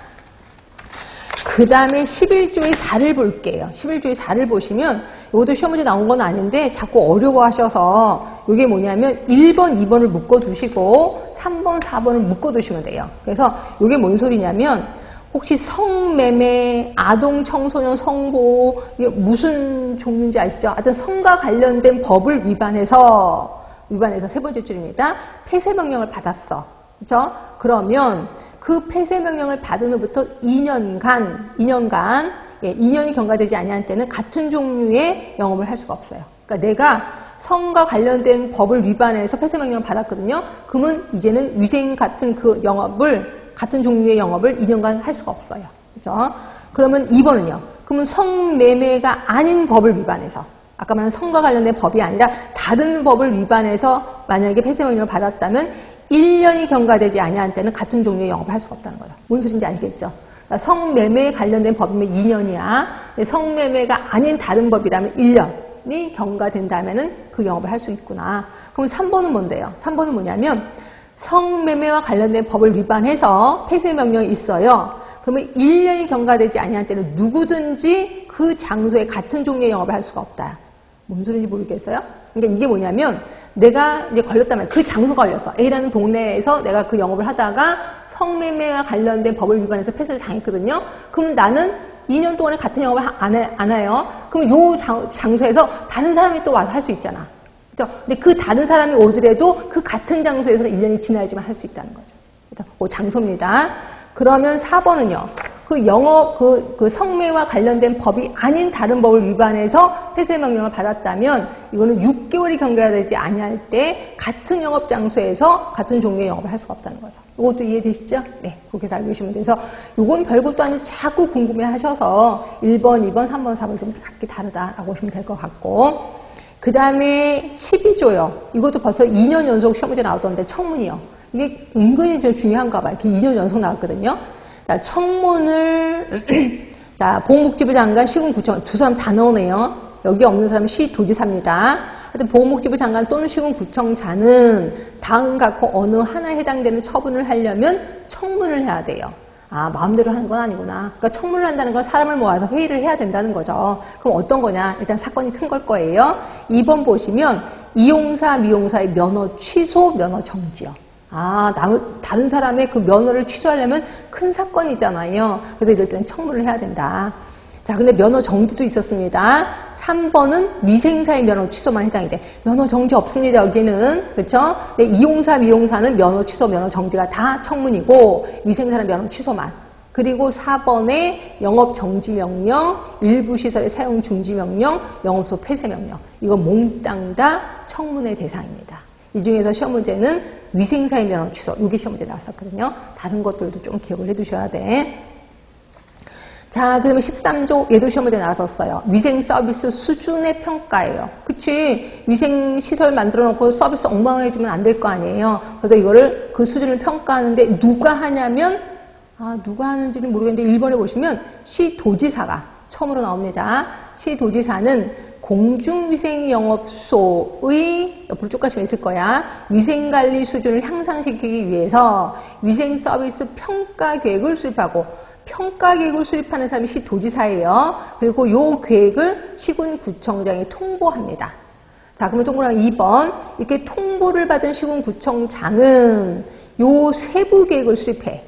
그 다음에 11조의 4를 볼게요. 11조의 4를 보시면 이것도 시험 문제 나온 건 아닌데 자꾸 어려워하셔서 이게 뭐냐면 1번, 2번을 묶어두시고 3번, 4번을 묶어두시면 돼요. 그래서 이게 뭔 소리냐면 혹시 성매매, 아동 청소년 성보, 이게 무슨 종류인지 아시죠? 하여튼 성과 관련된 법을 위반해서 세 번째 줄입니다. 폐쇄명령을 받았어. 그렇죠? 그러면 그 폐쇄명령을 받은 후부터 2년간 2년이 경과되지 아니한 때는 같은 종류의 영업을 할 수가 없어요. 그러니까 내가 성과 관련된 법을 위반해서 폐쇄명령을 받았거든요. 그러면 이제는 위생 같은 그 영업을, 같은 종류의 영업을 2년간 할 수가 없어요. 그죠? 그러면 2번은요. 그러면 성매매가 아닌 법을 위반해서, 아까 말한 성과 관련된 법이 아니라 다른 법을 위반해서 만약에 폐쇄명령을 받았다면 1년이 경과되지 아니한 때는 같은 종류의 영업을 할 수가 없다는 거예요. 뭔 소리인지 알겠죠? 그러니까 성매매에 관련된 법이면 2년이야. 성매매가 아닌 다른 법이라면 1년이 경과된다면은 그 영업을 할 수 있구나. 그럼 3번은 뭔데요? 3번은 뭐냐면 성매매와 관련된 법을 위반해서 폐쇄명령이 있어요. 그러면 1년이 경과되지 아니한 때는 누구든지 그 장소에 같은 종류의 영업을 할 수가 없다. 뭔 소리인지 모르겠어요? 그러니까 이게 뭐냐면 내가 이제 걸렸다면 그 장소가 걸렸어. A라는 동네에서 내가 그 영업을 하다가 성매매와 관련된 법을 위반해서 폐쇄를 당했거든요. 그럼 나는 2년 동안에 같은 영업을 안 해요. 그럼 요 장소에서 다른 사람이 또 와서 할 수 있잖아. 그렇죠? 근데 그 다른 사람이 오더라도 그 같은 장소에서는 1년이 지나야지만 할 수 있다는 거죠. 그렇죠? 그 장소입니다. 그러면 4번은요. 그 영업, 그 성매와 관련된 법이 아닌 다른 법을 위반해서 폐쇄명령을 받았다면 이거는 6개월이 경과되지 아니할 때 같은 영업 장소에서 같은 종류의 영업을 할 수가 없다는 거죠. 이것도 이해되시죠? 네. 그렇게 알고 계시면 돼서 이건 별것도 아니고 자꾸 궁금해 하셔서 1번, 2번, 3번, 4번 좀 각기 다르다라고 보시면 될 것 같고 그 다음에 12조요. 이것도 벌써 2년 연속 시험 문제 나왔던데 청문이요. 이게 은근히 좀 중요한가 봐요. 이렇게 2년 연속 나왔거든요. 자, 청문을, 자, 보건복지부 장관, 시군구청, 두 사람 다 넣으네요. 여기 없는 사람은 시도지사입니다. 하여튼 보건복지부 장관 또는 시군구청장은 다음 갖고 어느 하나에 해당되는 처분을 하려면 청문을 해야 돼요. 아, 마음대로 하는 건 아니구나. 그러니까 청문을 한다는 건 사람을 모아서 회의를 해야 된다는 거죠. 그럼 어떤 거냐? 일단 사건이 큰 걸 거예요. 2번 보시면 이용사, 미용사의 면허 취소, 면허 정지요. 아, 다른 사람의 그 면허를 취소하려면 큰 사건이잖아요. 그래서 이럴 때는 청문을 해야 된다. 자, 근데 면허 정지도 있었습니다. 3번은 위생사의 면허 취소만 해당이 돼. 면허 정지 없습니다, 여기는. 그렇죠? 근데 이용사, 미용사는 면허 취소, 면허 정지가 다 청문이고 위생사는 면허 취소만. 그리고 4번에 영업 정지 명령, 일부 시설의 사용 중지 명령, 영업소 폐쇄 명령. 이거 몽땅 다 청문의 대상입니다. 이 중에서 시험 문제는 위생사의 면허 취소, 이게 시험 문제 나왔었거든요. 다른 것들도 좀 기억을 해두셔야 돼. 자, 그 다음에 13조, 얘도 시험 문제 나왔었어요. 위생 서비스 수준의 평가예요. 그치? 위생 시설 만들어 놓고 서비스 엉망을 해주면 안 될 거 아니에요. 그래서 이거를 그 수준을 평가하는데 누가 하냐면, 누가 하는지는 모르겠는데 1번에 보시면 시도지사가 처음으로 나옵니다. 시도지사는 공중위생영업소의 옆으로 쭉 가시면 있을 거야. 위생관리 수준을 향상시키기 위해서 위생서비스 평가계획을 수립하고 평가계획을 수립하는 사람이 시도지사예요. 그리고 이 계획을 시군구청장이 통보합니다. 자, 그러면 동그라미 2번. 이렇게 통보를 받은 시군구청장은 요 세부계획을 수립해.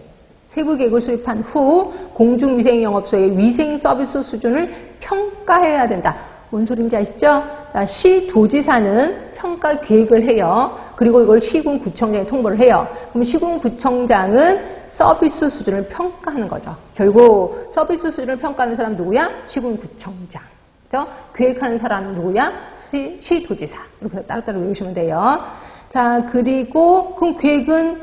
세부계획을 수립한 후 공중위생영업소의 위생서비스 수준을 평가해야 된다. 뭔 소리인지 아시죠? 자, 시도지사는 평가 계획을 해요. 그리고 이걸 시군구청장에 통보를 해요. 그럼 시군구청장은 서비스 수준을 평가하는 거죠. 결국 서비스 수준을 평가하는 사람 누구야? 시군구청장. 그렇죠? 계획하는 사람 누구야? 시도지사. 이렇게 따로따로 외우시면 돼요. 자, 그리고 그럼 계획은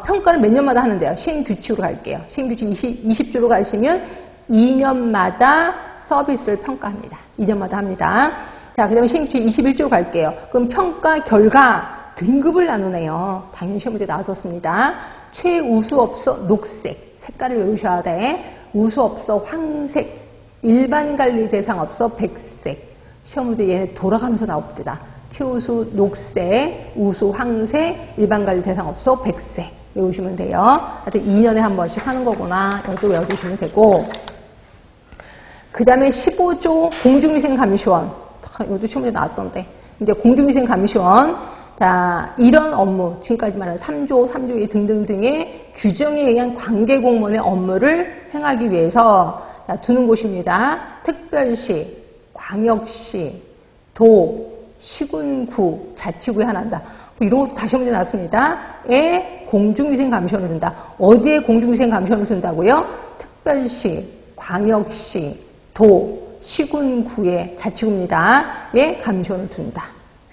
평가를 몇 년마다 하는데요. 시행규칙으로 갈게요. 시행규칙 20조로 가시면 2년마다 서비스를 평가합니다. 2년마다 합니다. 자, 그 다음에 시행규칙 21조로 갈게요. 그럼 평가 결과 등급을 나누네요. 당연히 시험 문제 나왔었습니다. 최우수업소 녹색, 색깔을 외우셔야 돼. 우수업소 황색, 일반관리 대상업소 백색. 시험 문제 얘네 돌아가면서 나옵니다. 최우수 녹색, 우수 황색, 일반관리 대상업소 백색. 외우시면 돼요. 하여튼 2년에 한 번씩 하는 거구나. 이것도 외워두시면 되고. 그 다음에 15조 공중위생감시원. 이것도 시험 문제 나왔던데. 이제 공중위생감시원. 자, 이런 업무, 지금까지 말한 3조, 3조2 등등등의 규정에 의한 관계공무원의 업무를 행하기 위해서 자, 두는 곳입니다. 특별시, 광역시, 도, 시군구, 자치구에 하나 한다. 뭐 이런 것도 다시 문제 나왔습니다. 에 공중위생감시원을 둔다. 어디에 공중위생감시원을 둔다고요? 특별시, 광역시, 도, 시군구에 자치구입니다. 에 감시원을 둔다.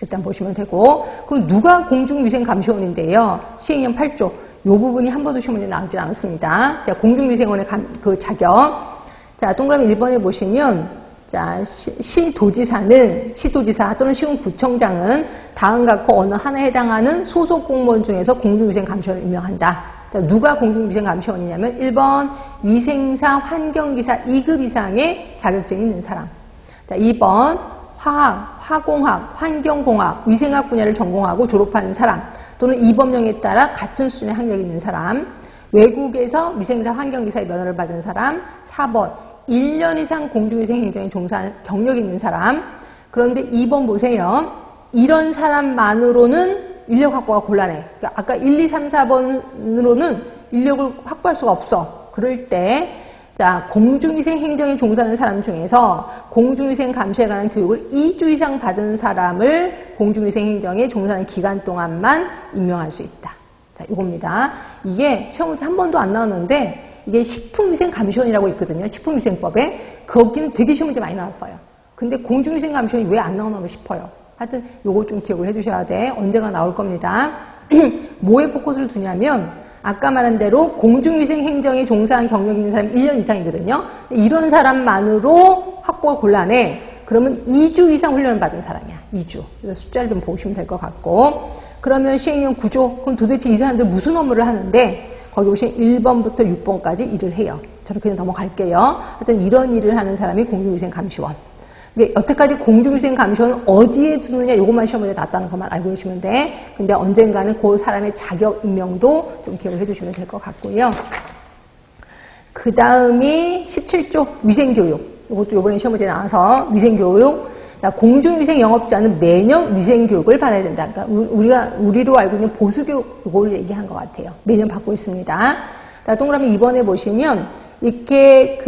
일단 보시면 되고, 그럼 누가 공중위생감시원인데요? 시행령 8조. 이 부분이 한 번도 시험 문제 나오지 않았습니다. 자, 공중위생원의 그 자격. 자, 동그라미 1번에 보시면, 자, 시도지사 또는 시군구청장은 다음 갖고 어느 하나에 해당하는 소속 공무원 중에서 공중위생감시원을 임명한다. 자, 누가 공중위생감시원이냐면 1번 위생사, 환경기사 2급 이상의 자격증이 있는 사람. 자, 2번 화학, 화공학, 환경공학, 위생학 분야를 전공하고 졸업한 사람 또는 이법령에 따라 같은 수준의 학력이 있는 사람. 외국에서 위생사, 환경기사의 면허를 받은 사람. 4번 1년 이상 공중위생 행정에 종사한 경력이 있는 사람. 그런데 2번 보세요. 이런 사람만으로는 인력 확보가 곤란해. 그러니까 아까 1, 2, 3, 4번으로는 인력을 확보할 수가 없어. 그럴 때 자, 공중위생 행정에 종사하는 사람 중에서 공중위생 감시에 관한 교육을 2주 이상 받은 사람을 공중위생 행정에 종사하는 기간 동안만 임명할 수 있다. 자, 이겁니다. 이게 시험 문제 한 번도 안 나왔는데 이게 식품위생감시원이라고 있거든요. 식품위생법에. 거기는 되게 시험 문제 많이 나왔어요. 근데 공중위생감시원이 왜 안 나오나 싶어요. 하여튼 요거 좀 기억을 해주셔야 돼. 언제가 나올 겁니다. 뭐에 포커스를 두냐면 아까 말한 대로 공중위생 행정에 종사한 경력이 있는 사람이 1년 이상이거든요. 이런 사람만으로 확보가 곤란해. 그러면 2주 이상 훈련을 받은 사람이야. 2주. 그래서 숫자를 좀 보시면 될 것 같고. 그러면 시행령 9조. 그럼 도대체 이 사람들 무슨 업무를 하는데 거기 보시면 1번부터 6번까지 일을 해요. 저는 그냥 넘어갈게요. 하여튼 이런 일을 하는 사람이 공중위생감시원. 근데 여태까지 공중위생감시원은 어디에 두느냐 이것만 시험에 나왔다는 것만 알고 계시면 돼. 근데 언젠가는 그 사람의 자격 임명도 좀 기억을 해주시면 될 것 같고요. 그 다음이 17조 위생교육. 이것도 이번에 시험 문제 나와서 위생교육. 공중위생 영업자는 매년 위생교육을 받아야 된다. 그러니까 우리로 알고 있는 보수교육, 이걸 얘기한 것 같아요. 매년 받고 있습니다. 자, 동그라미 2번에 보시면, 이렇게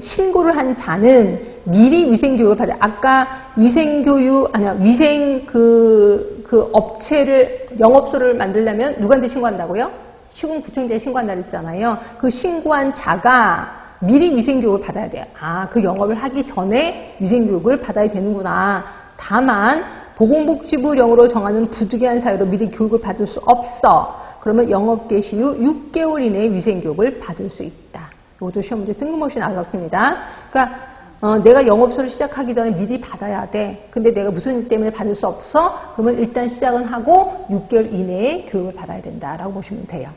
신고를 한 자는 미리 위생교육을 받아요. 아까 위생 업체를, 영업소를 만들려면 누구한테 신고한다고요? 시군구청장에 신고한다 그랬잖아요. 그 신고한 자가 미리 위생교육을 받아야 돼요. 아, 그 영업을 하기 전에 위생교육을 받아야 되는구나. 다만 보건복지부령으로 정하는 부득이한 사유로 미리 교육을 받을 수 없어. 그러면 영업 개시 후 6개월 이내에 위생교육을 받을 수 있다. 이것도 시험 문제 뜬금없이 나왔습니다. 그러니까 내가 영업소를 시작하기 전에 미리 받아야 돼. 근데 내가 무슨 일 때문에 받을 수 없어? 그러면 일단 시작은 하고 6개월 이내에 교육을 받아야 된다라고 보시면 돼요.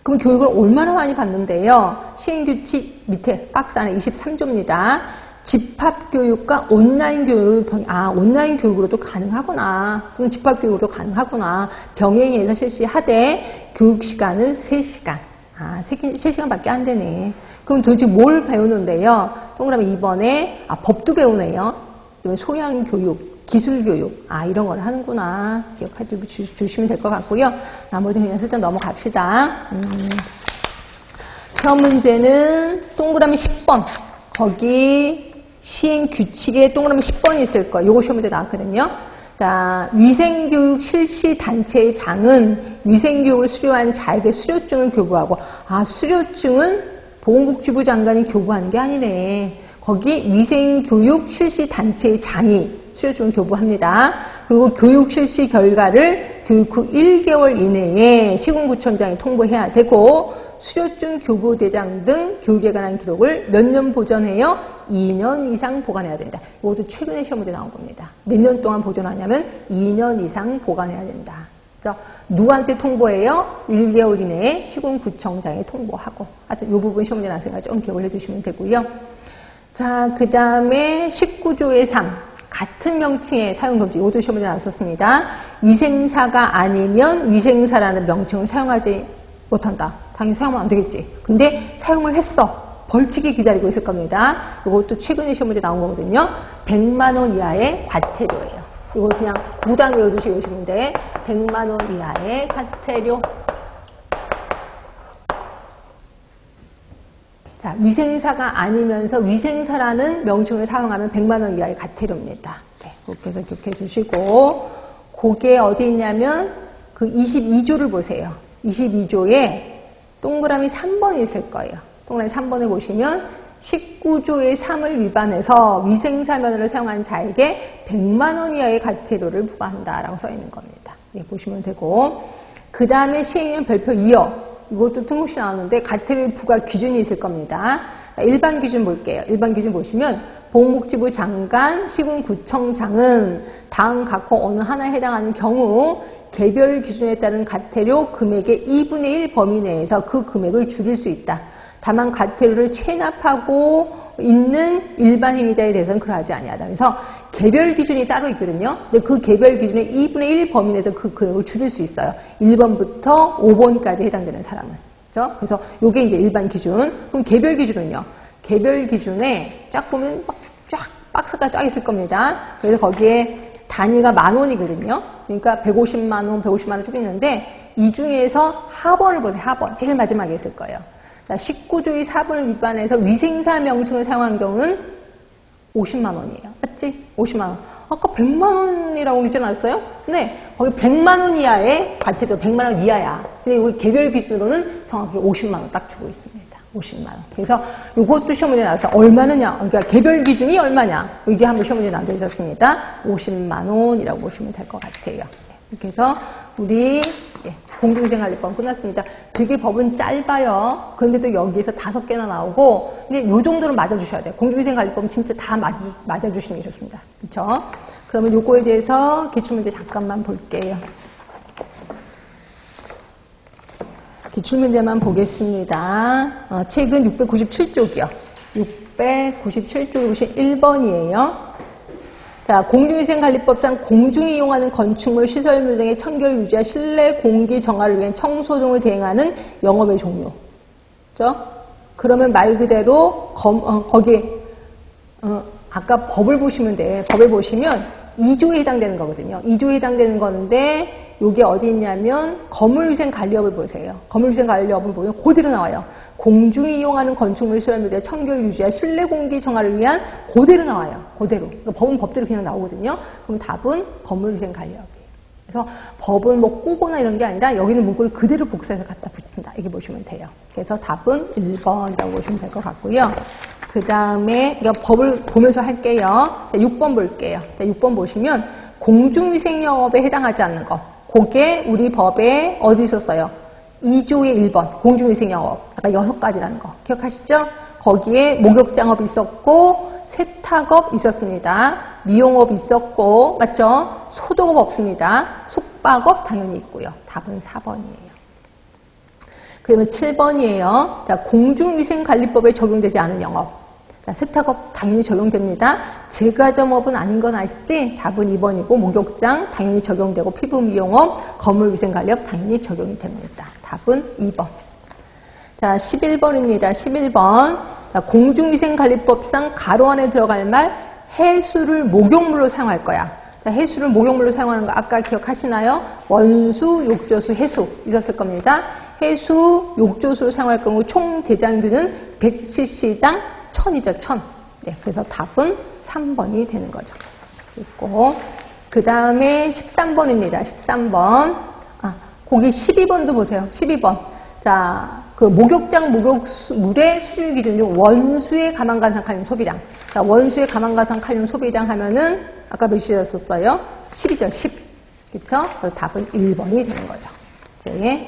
그럼 교육을 얼마나 많이 받는데요? 시행규칙 밑에 박스 안에 23조입니다. 집합교육과 온라인 교육으로 온라인 교육으로도 가능하구나. 그럼 집합교육으로도 가능하구나. 병행해서 실시하되 교육시간은 3시간. 3시간밖에 안 되네. 그럼 도대체 뭘 배우는데요? 동그라미 2번에 법도 배우네요. 소양교육, 기술교육, 이런 걸 하는구나. 기억해 주시면 될 것 같고요. 나머지는 그냥 슬쩍 넘어갑시다. 시험 문제는 동그라미 10번. 거기 시행규칙에 동그라미 10번이 있을 거예요. 요거 시험 문제 나왔거든요. 자, 위생교육 실시 단체의 장은 위생교육을 수료한 자에게 수료증을 교부하고, 수료증은 보건복지부 장관이 교부하는 게 아니네. 거기 위생교육 실시 단체의 장이 수료증을 교부합니다. 그리고 교육 실시 결과를 교육 후 1개월 이내에 시군구청장이 통보해야 되고, 수료증 교부대장 등 교육에 관한 기록을 몇 년 보존해요? 2년 이상 보관해야 된다. 이것도 최근에 시험 문제 나온 겁니다. 몇 년 동안 보존하냐면 2년 이상 보관해야 된다. 그래서 누구한테 통보해요? 1개월 이내에 시군구청장에 통보하고. 하여튼 이 부분 시험 문제 나왔으니까 좀 기억을 해주시면 되고요. 자, 그 다음에 19조의 3. 같은 명칭의 사용금지. 이것도 시험 문제 나왔었습니다. 위생사가 아니면 위생사라는 명칭을 사용하지 못한다. 당연히 사용하면 안 되겠지. 근데 사용을 했어. 벌칙이 기다리고 있을 겁니다. 이것도 최근에 시험 문제 나온 거거든요. 100만 원 이하의 과태료예요. 이거 그냥 구당 외워두시면 돼. 100만 원 이하의 과태료. 자, 위생사가 아니면서 위생사라는 명칭을 사용하면 100만 원 이하의 과태료입니다. 네, 그렇게 해서 기억해 주시고, 그게 어디 있냐면 그 22조를 보세요. 22조에 동그라미 3번이 있을 거예요. 동그라미 3번을 보시면 19조의 3을 위반해서 위생사면을 사용한 자에게 100만 원 이하의 과태료를 부과한다라고 써 있는 겁니다. 네, 보시면 되고, 그 다음에 시행령 별표 2호. 이것도 틈없이 나오는데 과태료 부과 기준이 있을 겁니다. 일반 기준 볼게요. 일반 기준 보시면 보건복지부 장관, 시군구청장은 다음 각호 어느 하나에 해당하는 경우 개별 기준에 따른 과태료 금액의 2분의 1 범위 내에서 그 금액을 줄일 수 있다. 다만 과태료를 체납하고 있는 일반 행위자에 대해서는 그러하지 아니하다. 그래서 개별 기준이 따로 있거든요. 근데 그 개별 기준의 2분의 1 범위 내에서 그 금액을 줄일 수 있어요. 1번부터 5번까지 해당되는 사람은. 그렇죠? 그래서 이게 이제 일반 기준. 그럼 개별 기준은요? 개별 기준에 쫙 보면 쫙 박스가 쫙 있을 겁니다. 그래서 거기에 단위가 10,000원이거든요. 그러니까 150만 원, 150만 원 쭉 있는데 이 중에서 하번을 보세요. 하번. 제일 마지막에 있을 거예요. 19조의 4번을 위반해서 위생사 명칭을 사용한 경우는 50만 원이에요. 맞지? 50만 원. 아까 100만 원이라고 그러지 않았어요? 네. 거기 100만 원 이하의 과태료 100만 원 이하야. 근데 우리 개별 기준으로는 정확히 50만 원 딱 주고 있습니다. 50만 원. 그래서 이것도 시험 문제 나와서 얼마느냐. 그러니까 개별 기준이 얼마냐. 이게 한번 시험 문제 나와 있었습니다. 50만 원이라고 보시면 될 것 같아요. 이렇게 해서 우리 공중위생관리법 끝났습니다. 되게 법은 짧아요. 그런데도 여기에서 5개나 나오고, 근데 이 정도는 맞아주셔야 돼요. 공중위생관리법은 진짜 다 맞아주시는 게 좋습니다. 그렇죠? 그러면 요거에 대해서 기출문제 잠깐만 볼게요. 기출문제만 보겠습니다. 책은 697쪽이요. 697쪽에 보시면 1번이에요. 자, 공중위생관리법상 공중이 이용하는 건축물, 시설물 등의 청결 유지와 실내 공기 정화를 위한 청소 등을 대행하는 영업의 종류. 그죠? 그러면 말 그대로, 아까 법을 보시면 돼. 법을 보시면 2조에 해당되는 거거든요. 2조에 해당되는 건데, 요게 어디 있냐면, 건물위생관리법을 보세요. 건물위생관리법을 보면 그대로 나와요. 공중이 이용하는 건축물 시설물의 청결 유지와 실내 공기 정화를 위한 그대로 나와요. 그대로. 그러니까 법은 법대로 그냥 나오거든요. 그럼 답은 건물위생관리법이에요. 그래서 법은 뭐 꼬거나 이런 게 아니라 여기는 문구를 그대로 복사해서 갖다 붙인다. 이렇게 보시면 돼요. 그래서 답은 1번이라고 보시면 될 것 같고요. 그 다음에 법을 보면서 할게요. 6번 볼게요. 6번 보시면 공중위생영업에 해당하지 않는 거. 그게 우리 법에 어디 있었어요? 2조의 1번 공중위생영업. 아까 6가지라는 거 기억하시죠? 거기에 목욕장업 있었고 세탁업 있었습니다. 미용업 있었고 맞죠? 소독업 없습니다. 숙박업 당연히 있고요. 답은 4번이에요. 그러면 7번이에요. 자, 공중위생관리법에 적용되지 않은 영업. 자, 세탁업 당연히 적용됩니다. 제과점업은 아닌 건 아시지? 답은 2번이고 목욕장 당연히 적용되고 피부미용업, 건물위생관리업 당연히 적용이 됩니다. 답은 2번. 자, 11번입니다. 11번. 자, 공중위생관리법상 가로 안에 들어갈 말 해수를 목욕물로 사용할 거야. 자, 해수를 목욕물로 사용하는 거 아까 기억하시나요? 원수, 욕조수, 해수 있었을 겁니다. 해수, 욕조수로 사용할 경우 총 대장균은 100cc당 1000이죠, 1000. 네, 그래서 답은 3번이 되는 거죠. 있고, 그 다음에 13번입니다. 13번. 거기 12번도 보세요. 12번. 자, 그 목욕장 목욕물의 수질 기준 중 원수의 가망가상 칼륨 소비량. 자, 원수의 가망가상 칼륨 소비량 하면은 아까 몇 시였었어요? 10이죠, 10. 그쵸? 그래서 답은 1번이 되는 거죠. 이제.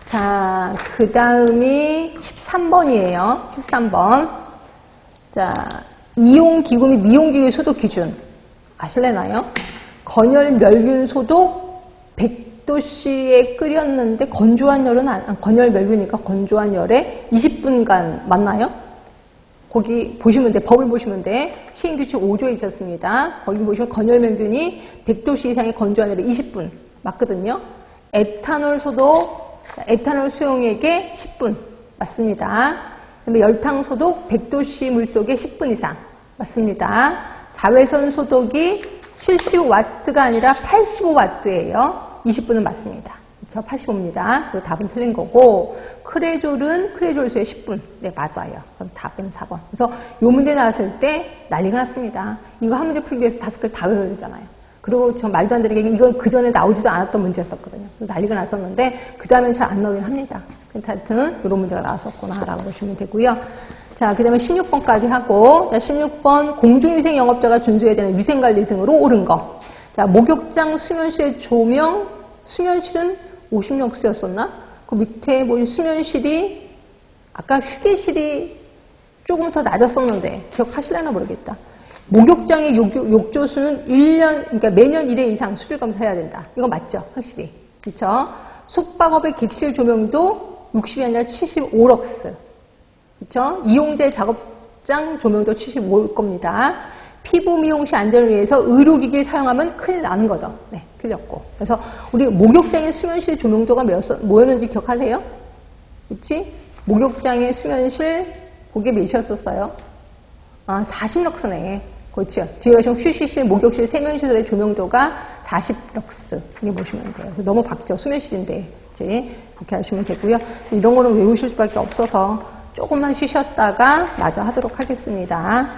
자, 그 다음이 13번이에요. 13번. 자, 이용기구 및 미용기구의 소독 기준. 아실래나요? 건열 멸균 소독 100도씨에 끓였는데 건조한 열은 건열 멸균이니까 건조한 열에 20분간 맞나요? 거기 보시면 돼. 법을 보시면 돼. 시행규칙 5조에 있었습니다. 거기 보시면 건열 멸균이 100도씨 이상의 건조한 열에 20분 맞거든요. 에탄올 소독, 에탄올 수용액에 10분 맞습니다. 그다음에 열탕 소독 100도씨 물속에 10분 이상 맞습니다. 자외선 소독이 75W가 아니라 85W예요. 20분은 맞습니다. 그렇죠? 85입니다. 그리고 답은 틀린 거고, 크레졸수의 10분. 네, 맞아요. 그래서 답은 4번. 그래서 요 문제 나왔을 때 난리가 났습니다. 이거 한 문제 풀기 위해서 5개를 다 외워야 되잖아요. 그리고 저 말도 안 되는 게 이건 그 전에 나오지도 않았던 문제였었거든요. 난리가 났었는데 그 다음엔 잘 안 나오긴 합니다. 하여튼 이런 문제가 나왔었구나라고 보시면 되고요. 자, 그 다음에 16번까지 하고, 자, 16번 공중위생 영업자가 준수해야 되는 위생관리 등으로 옳은 거. 자, 목욕장 수면실의 조명, 수면실은 50럭스였었나? 그 밑에 보신 수면실이 아까 휴게실이 조금 더 낮았었는데 기억하실려나 모르겠다. 목욕장의 욕조수는 1년, 그러니까 매년 1회 이상 수질 검사해야 된다. 이거 맞죠? 확실히. 그렇죠? 숙박업의 객실 조명도 60이 아니라 75럭스. 그렇죠? 이용제 작업장 조명도 75일 겁니다. 피부 미용실 안전을 위해서 의료기기를 사용하면 큰일 나는 거죠. 네, 틀렸고. 그래서 우리 목욕장의 수면실 조명도가 뭐였는지 기억하세요? 그렇지? 목욕장의 수면실 그게 몇이었었어요? 아, 40럭스네. 그렇죠. 뒤에 가시면 휴식실, 목욕실, 세면시설의 조명도가 40럭스. 이게 보시면 돼요. 그래서 너무 박죠. 수면실인데. 이제 그렇게 하시면 되고요. 이런 거는 외우실 수밖에 없어서 조금만 쉬셨다가 마저 하도록 하겠습니다.